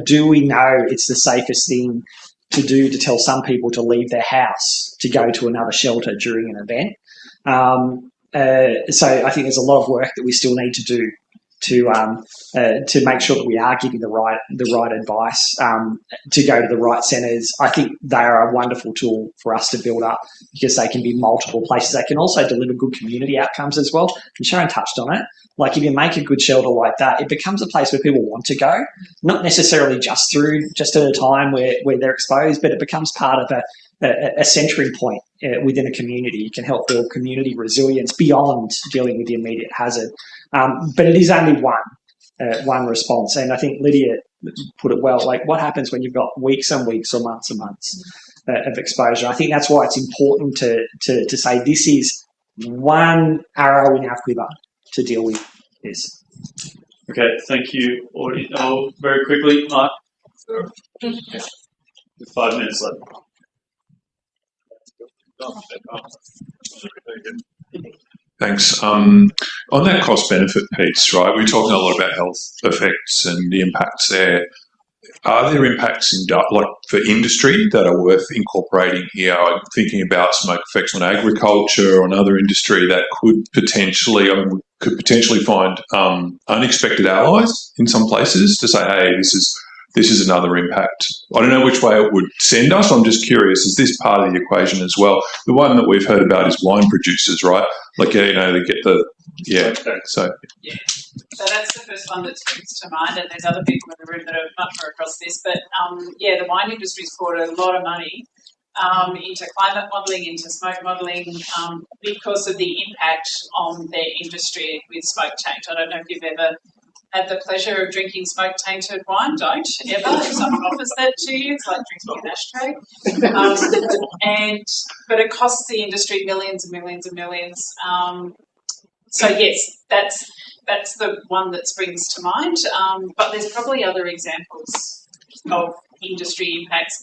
[SPEAKER 9] do we know it's the safest thing to do to tell some people to leave their house to go to another shelter during an event? So I think there's a lot of work that we still need to do to make sure that we are giving the right advice, to go to the right centres. I think they are a wonderful tool for us to build up because they can be multiple places. They can also deliver good community outcomes as well. And Sharon touched on it. Like if you make a good shelter like that, it becomes a place where people want to go, not necessarily just at a time where they're exposed, but it becomes part of a centering point within a community. You can help build community resilience beyond dealing with the immediate hazard. But it is only one response. And I think Lidia put it well, like what happens when you've got weeks and weeks or months and months of exposure? I think that's why it's important to say this is one arrow in our quiver to deal with this.
[SPEAKER 1] Okay, thank you. Oh, very quickly, Mark. 5 minutes left.
[SPEAKER 13] Thanks. On that cost benefit piece, right, we're talking a lot about health effects and the impacts there. Are there impacts for industry that are worth incorporating here? I'm thinking about smoke effects on agriculture or another industry that could potentially find unexpected allies in some places to say, hey, this is another impact. I don't know which way it would send us. I'm just curious, is this part of the equation as well? The one that we've heard about is wine producers, right? Like, they get
[SPEAKER 3] Okay.
[SPEAKER 13] So
[SPEAKER 3] that's the first one that springs to mind, and there's other people in the room that are much more across this. But the wine industry's poured a lot of money into climate modelling, into smoke modelling, because of the impact on their industry with smoke taint. I don't know if you've ever had the pleasure of drinking smoke tainted wine. Don't ever. If someone offers that to you, it's like drinking an ashtray. But it costs the industry millions and millions and millions. So yes, that's the one that springs to mind. But there's probably other examples of industry impacts.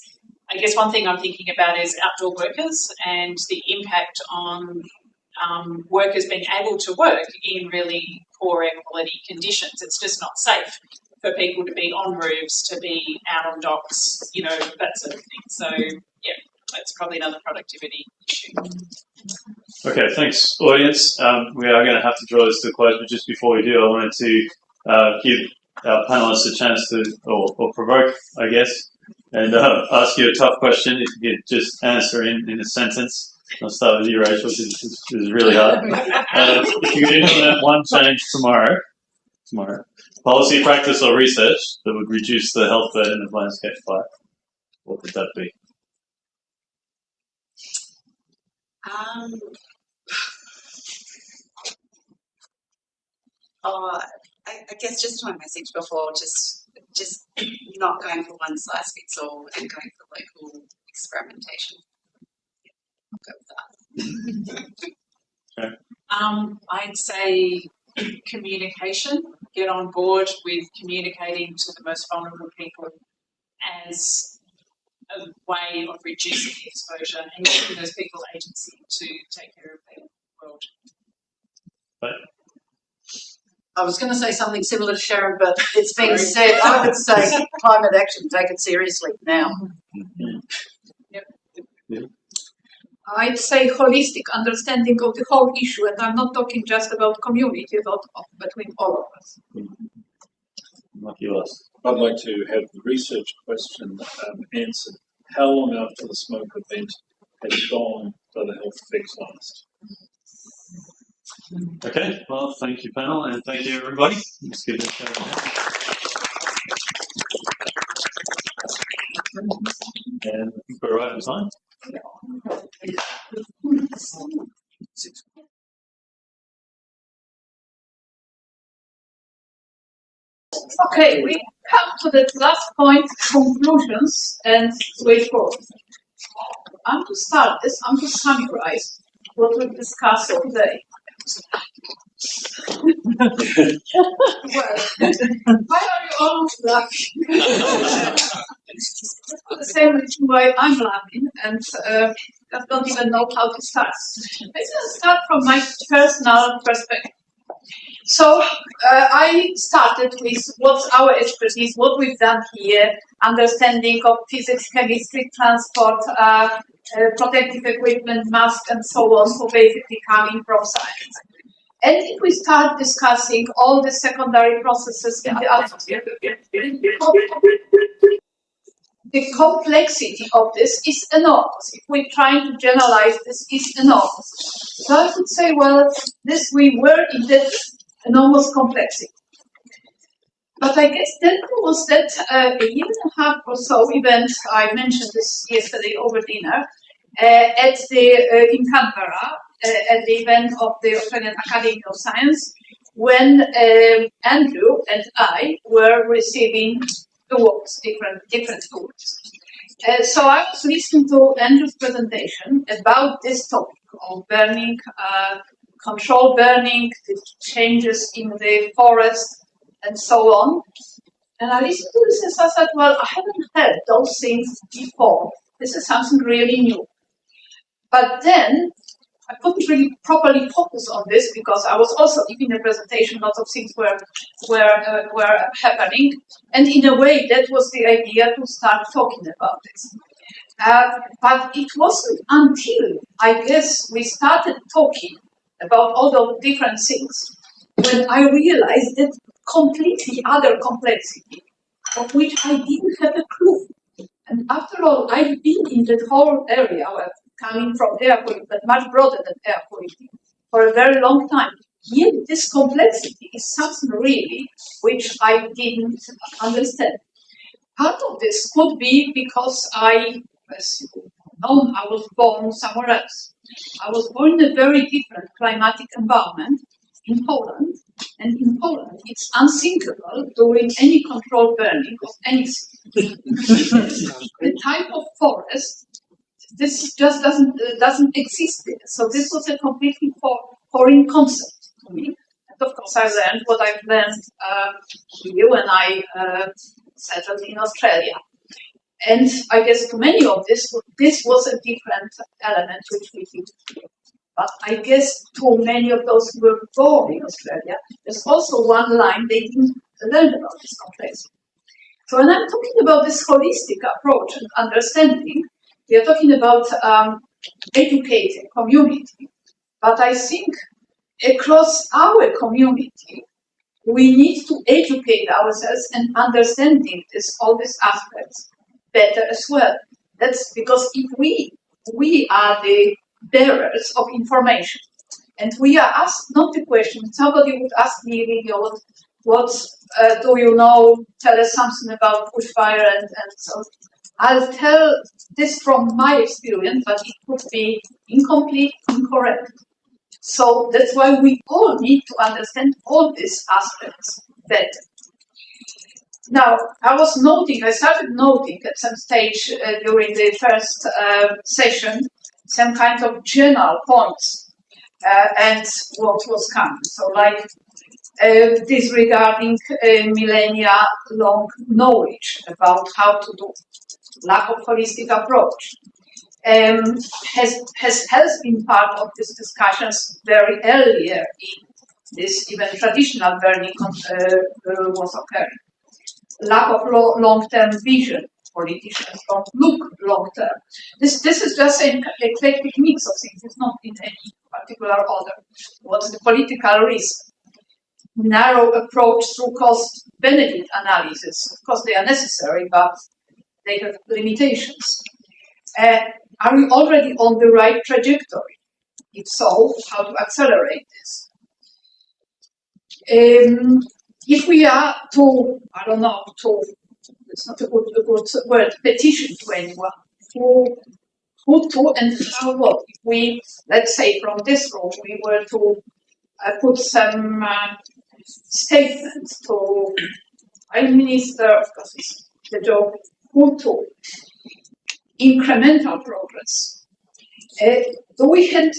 [SPEAKER 3] I guess one thing I'm thinking about is outdoor workers and the impact on workers being able to work in really poor air quality conditions. It's just not safe for people to be on roofs, to be out on docks, that sort of thing. So, yeah, that's probably another productivity issue.
[SPEAKER 1] Okay, thanks, audience. We are going to have to draw this to a close, but just before we do, I wanted to give our panellists a chance to, or provoke, I guess, and ask you a tough question. If you could just answer in a sentence. I'll start with you, Rachel, because this is really hard. If you could implement one change tomorrow, policy, practice, or research that would reduce the health burden of landscape fire, what would that be?
[SPEAKER 6] I guess just my message before, just not going for one size fits all and going for local experimentation. I'll go with that.
[SPEAKER 1] Okay.
[SPEAKER 3] I'd say communication. Get on board with communicating to the most vulnerable people as a way of reducing the exposure and giving those people agency to take care of their world.
[SPEAKER 1] Right.
[SPEAKER 2] I was going to say something similar to Sharon, but it's been said. I would say climate action, take it seriously now.
[SPEAKER 3] Yep.
[SPEAKER 7] I'd say holistic understanding of the whole issue, and I'm not talking just about community, but between all of us.
[SPEAKER 1] Lucky us.
[SPEAKER 4] I'd like to have the research question answered. How long after the smoke event has gone do the health effects last?
[SPEAKER 1] Okay, well, thank you, panel, and thank you, everybody. Let's give it a shout out. And I think we're right on time.
[SPEAKER 7] Okay, we come to the last point, conclusions and way forward. I'm to start this, I'm to summarize what we've discussed today. Well, why are you all laughing? The same reason why I'm laughing, and I don't even know how to start. Let's start from my personal perspective. So I started with what's our expertise, what we've done here, understanding of physics, chemistry, transport, protective equipment, masks, and so on, so basically coming from science. And if we start discussing all the secondary processes in the atmosphere, the complexity of this is enormous. If we're trying to generalize, this is enormous. So I would say, well, we were in that enormous complexity. But I guess then there was that a year and a half or so event, I mentioned this yesterday over dinner, in Canberra, at the event of the Australian Academy of Science, when Andrew and I were receiving awards, different awards. So I was listening to Andrew's presentation about this topic of burning, controlled burning, the changes in the forest, and so on. And I listened to this and I said, well, I haven't heard those things before. This is something really new. But then I couldn't really properly focus on this because I was also giving a presentation, lots of things were happening. And in a way, that was the idea to start talking about this. But it wasn't until, I guess, we started talking about all those different things when I realized that completely other complexity of which I didn't have a clue. And after all, I've been in that whole area, coming from air quality, but much broader than air quality, for a very long time. Yet this complexity is something really which I didn't understand. Part of this could be because I, as No, I was born somewhere else. I was born in a very different climatic environment in Poland. And in Poland, it's unthinkable doing any controlled burning of anything. The type of forest, this just doesn't exist there. So this was a completely foreign concept to me. And of course, I learned what I've learned here when I settled in Australia. And I guess to many of this was a different element which we did here. But I guess to many of those who were born in Australia, there's also one line they didn't learn about this complexity. So when I'm talking about this holistic approach and understanding, we are talking about educating community. But I think across our community, we need to educate ourselves and understanding all these aspects better as well. That's because if we are the bearers of information, and we are asked not the question. Somebody would ask me, Lidia, what do you know? Tell us something about bushfire, and so I'll tell this from my experience, but it could be incomplete, incorrect. So that's why we all need to understand all these aspects better. Now, I started noting at some stage during the first session some kind of general points and what was coming. So like disregarding millennia-long knowledge about how to do, lack of holistic approach, has been part of these discussions very earlier in this even traditional burning was occurring. Lack of long-term vision. Politicians don't look long-term. This is just an eclectic mix of things. It's not in any particular order. What's the political risk? Narrow approach through cost-benefit analysis. Of course, they are necessary, but they have limitations. Are we already on the right trajectory? If so, how to accelerate this? If we are it's not a good word, petition to anyone, who to and how what? If we, let's say from this room, we were to put some statements to Prime Minister, of course it's the job, who to incremental progress. Do we have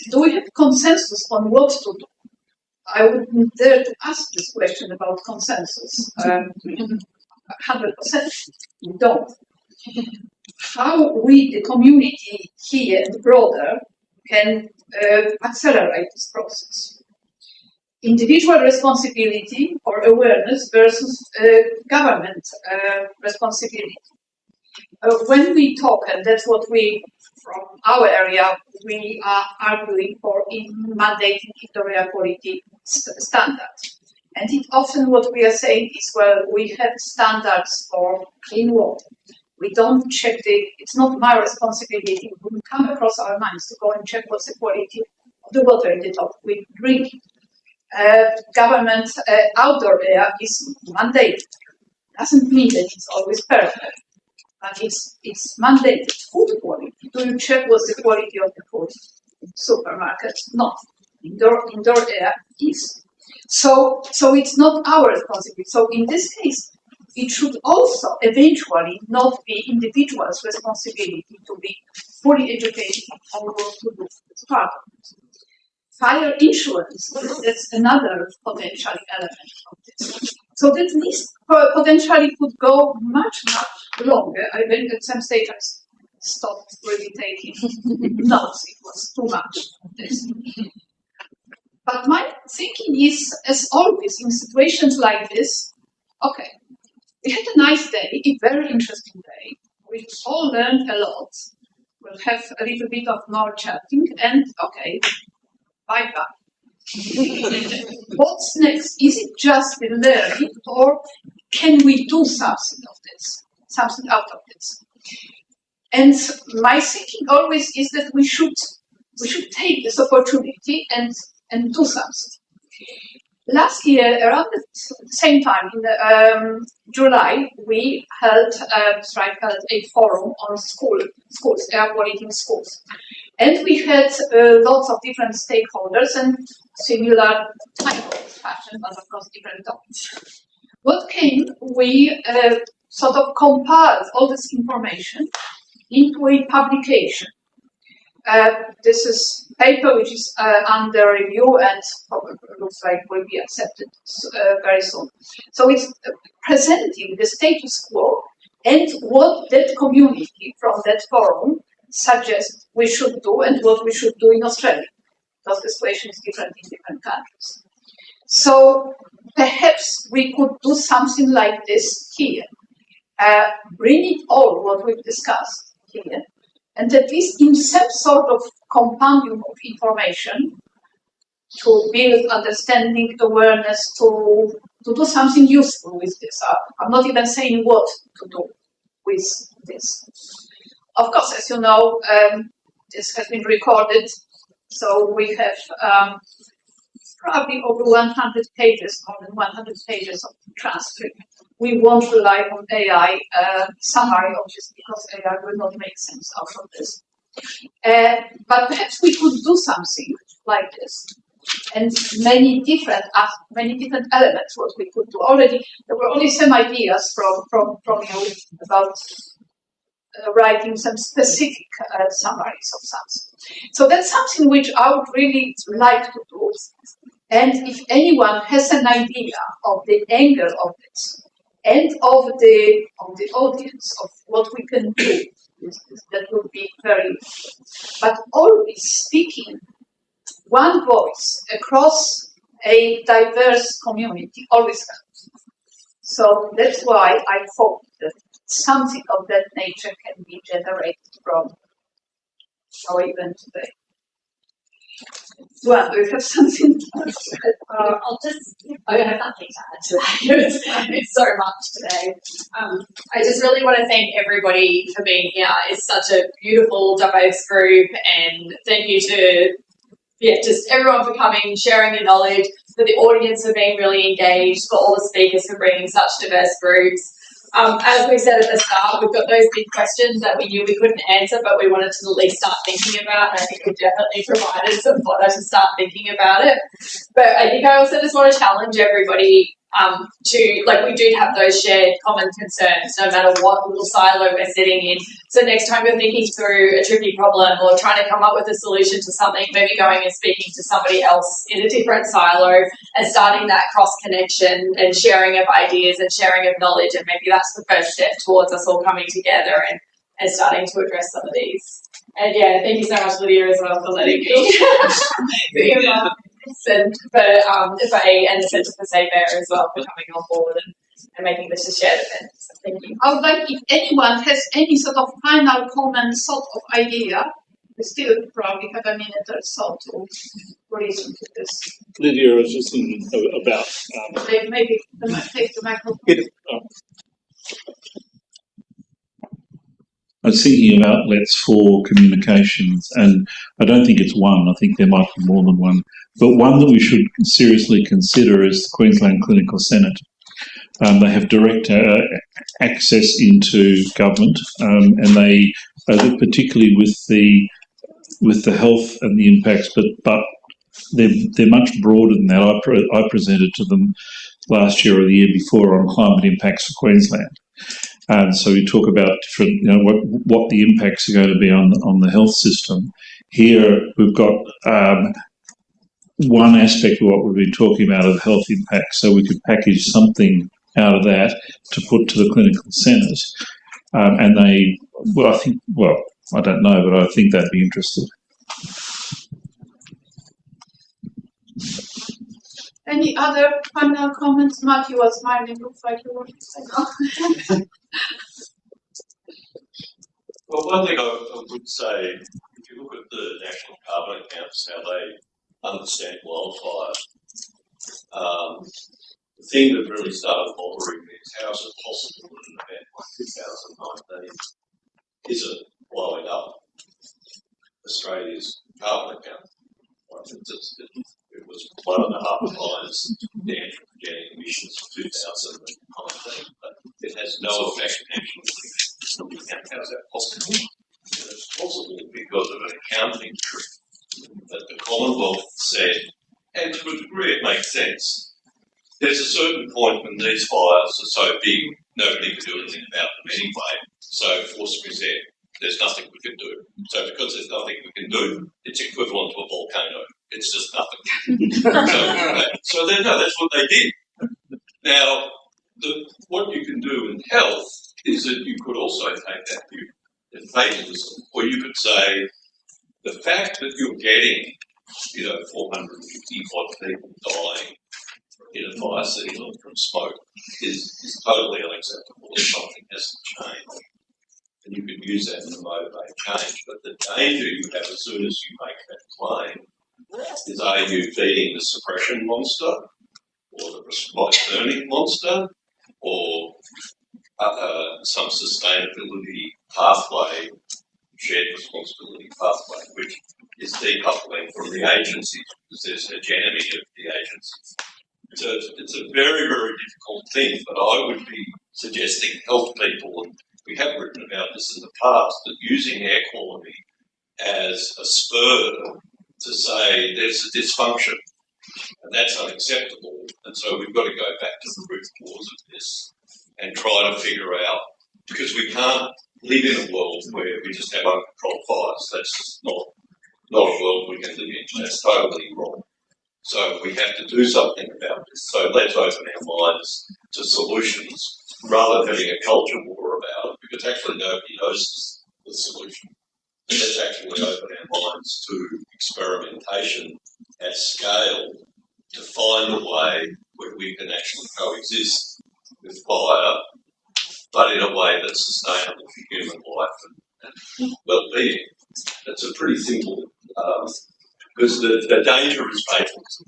[SPEAKER 7] consensus on what to do? I wouldn't dare to ask this question about consensus. 100%, we don't. How we, the community here and broader, can accelerate this process? Individual responsibility or awareness versus government responsibility. When we talk, and that's what we, from our area, we are arguing for in mandating indoor air quality standards. And it often what we are saying is, well, we have standards for clean water. We don't check it's not my responsibility. It wouldn't come across our minds to go and check what's the quality of the water in the top we drink. Government outdoor air is mandated. Doesn't mean that it's always perfect, but it's mandated. Food quality. Do you check what's the quality of the food in supermarkets? Not. Indoor air is. So it's not our responsibility. So in this case, it should also eventually not be individuals' responsibility to be fully educated on what to do. It's part of it. Fire insurance, that's another potential element of this. So that list potentially could go much, much longer. I think at some stage I stopped really taking notes. It was too much of this. But my thinking is, as always, in situations like this, okay, we had a nice day, a very interesting day. We all learned a lot. We'll have a little bit of more chatting, and okay, bye-bye. What's next? Is it just the learning, or can we do something out of this? And my thinking always is that we should take this opportunity and do something. Last year, around the same time, in July, we held a forum on schools, air quality in schools. And we had lots of different stakeholders and similar type of discussion, but of course different topics. What came, we sort of compiled all this information into a publication. This is paper which is under review and looks like will be accepted very soon. So it's presenting the status quo and what that community from that forum suggests we should do and what we should do in Australia, because the situation is different in different countries. So perhaps we could do something like this here. Bring it all what we've discussed here, and at least in some sort of compendium of information to build understanding, awareness, to do something useful with this. I'm not even saying what to do with this. Of course, as you know, this has been recorded, so we have probably over 100 pages, more than 100 pages of transcript. We won't rely on AI summary, obviously, because AI will not make sense out of this. But perhaps we could do something like this. And many different elements what we could do. Already, there were only some ideas from you about writing some specific summaries of something. So that's something which I would really like to do. And if anyone has an idea of the angle of this and of the audience of what we can do, that would be very. But always speaking one voice across a diverse community always helps. So that's why I hope that something of that nature can be generated from our event today. Well, do you have something?
[SPEAKER 11] I'll just, I don't have nothing to add to that. It's so much today. I just really want to thank everybody for being here. It's such a beautiful, diverse group, and thank you to just everyone for coming, sharing your knowledge, for the audience for being really engaged, for all the speakers for bringing such diverse groups. As we said at the start, we've got those big questions that we knew we couldn't answer, but we wanted to at least start thinking about, and I think we've definitely provided some fodder to start thinking about it. But I think I also just want to challenge everybody to, like, we do have those shared common concerns, no matter what little silo we're sitting in. So next time you're thinking through a tricky problem or trying to come up with a solution to something, maybe going and speaking to somebody else in a different silo and starting that cross-connection and sharing of ideas and sharing of knowledge, and maybe that's the first step towards us all coming together and starting to address some of these. And yeah, thank you so much, Lidia, as well, for letting me and the Centre for Safe Air as well for coming on board and making this a shared event. So thank you.
[SPEAKER 7] I would like, if anyone has any sort of final comment, sort of idea, we still probably have a minute or so to listen to this.
[SPEAKER 4] Lidia, I was just thinking about.
[SPEAKER 7] Maybe take the microphone.
[SPEAKER 4] I was thinking of outlets for communications, and I don't think it's one. I think there might be more than one. But one that we should seriously consider is the Queensland Clinical Senate. They have direct access into government, and they, particularly with the health and the impacts, but they're much broader than that. I presented to them last year or the year before on climate impacts for Queensland. And so we talk about different, what the impacts are going to be on the health system. Here we've got one aspect of what we've been talking about of health impacts, so we could package something out of that to put to the clinical senate. And they, I don't know, but I think they'd be interested.
[SPEAKER 7] Any other final comments? Matthew was smiling, looks like you wanted to say.
[SPEAKER 8] Well, one thing I would say, if you look at the national carbon accounts, how they understand wildfire, the thing that really started bothering me is how is it possible that an event like 2019 isn't blowing up Australia's carbon account? It was 1.5 times net getting emissions for 2019, but it has no effect actually. How's that possible? And it's possible because of an accounting trick that the Commonwealth said, and to a degree it makes sense. There's a certain point when these fires are so big, nobody can do anything about them anyway. So force said, there's nothing we can do. So because there's nothing we can do, it's equivalent to a volcano. It's just nothing. so that's what they did. Now, what you can do in health is that you could also take that view in fatalism, or you could say the fact that you're getting, 450 odd people dying in a fire season from smoke is totally unacceptable if something has to change. And you can use that to motivate change. But the danger you have as soon as you make that claim is, are you feeding the suppression monster or the response learning monster or some sustainability pathway, shared responsibility pathway, which is decoupling from the agencies because there's hegemony of the agencies. So it's a very, very difficult thing, but I would be suggesting health people, and we have written about this in the past, that using air quality as a spur to say there's a dysfunction and that's unacceptable, and so we've got to go back to the root cause of this and try to figure out, because we can't live in a world where we just have uncontrolled fires. That's just not a world we can live in. That's totally wrong. So we have to do something about this. So let's open our minds to solutions rather than having a culture war about it, because actually nobody knows the solution. Let's actually open our minds to experimentation at scale to find a way where we can actually coexist with fire, but in a way that's sustainable for human life and well-being. That's a pretty simple, because the danger is fatalism,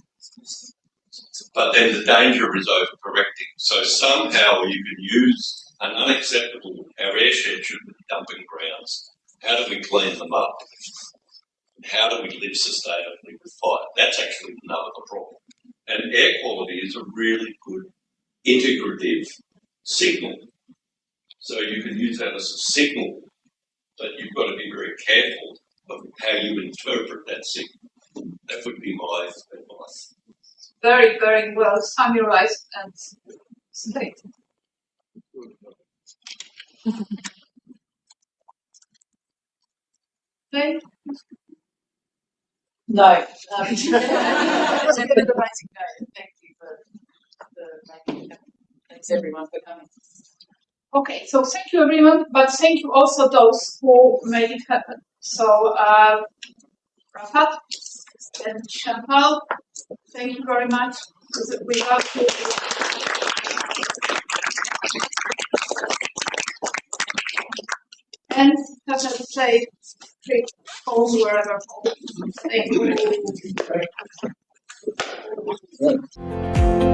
[SPEAKER 8] but then the danger is overcorrecting. So somehow you can use an unacceptable, our airshed should be dumping grounds. How do we clean them up? How do we live sustainably with fire? That's actually another problem. And air quality is a really good integrative signal. So you can use that as a signal, but you've got to be very careful of how you interpret that signal. That would be my advice.
[SPEAKER 7] Very, very well summarized and stated. Okay.
[SPEAKER 2] No. It's a bit of the basic note. Thank you for making that. Thanks everyone for coming.
[SPEAKER 7] Okay, so thank you everyone, but thank you also those who made it happen. So Rafat and Chantal, thank you very much. Without you, and have a safe trip home wherever home. Thank you.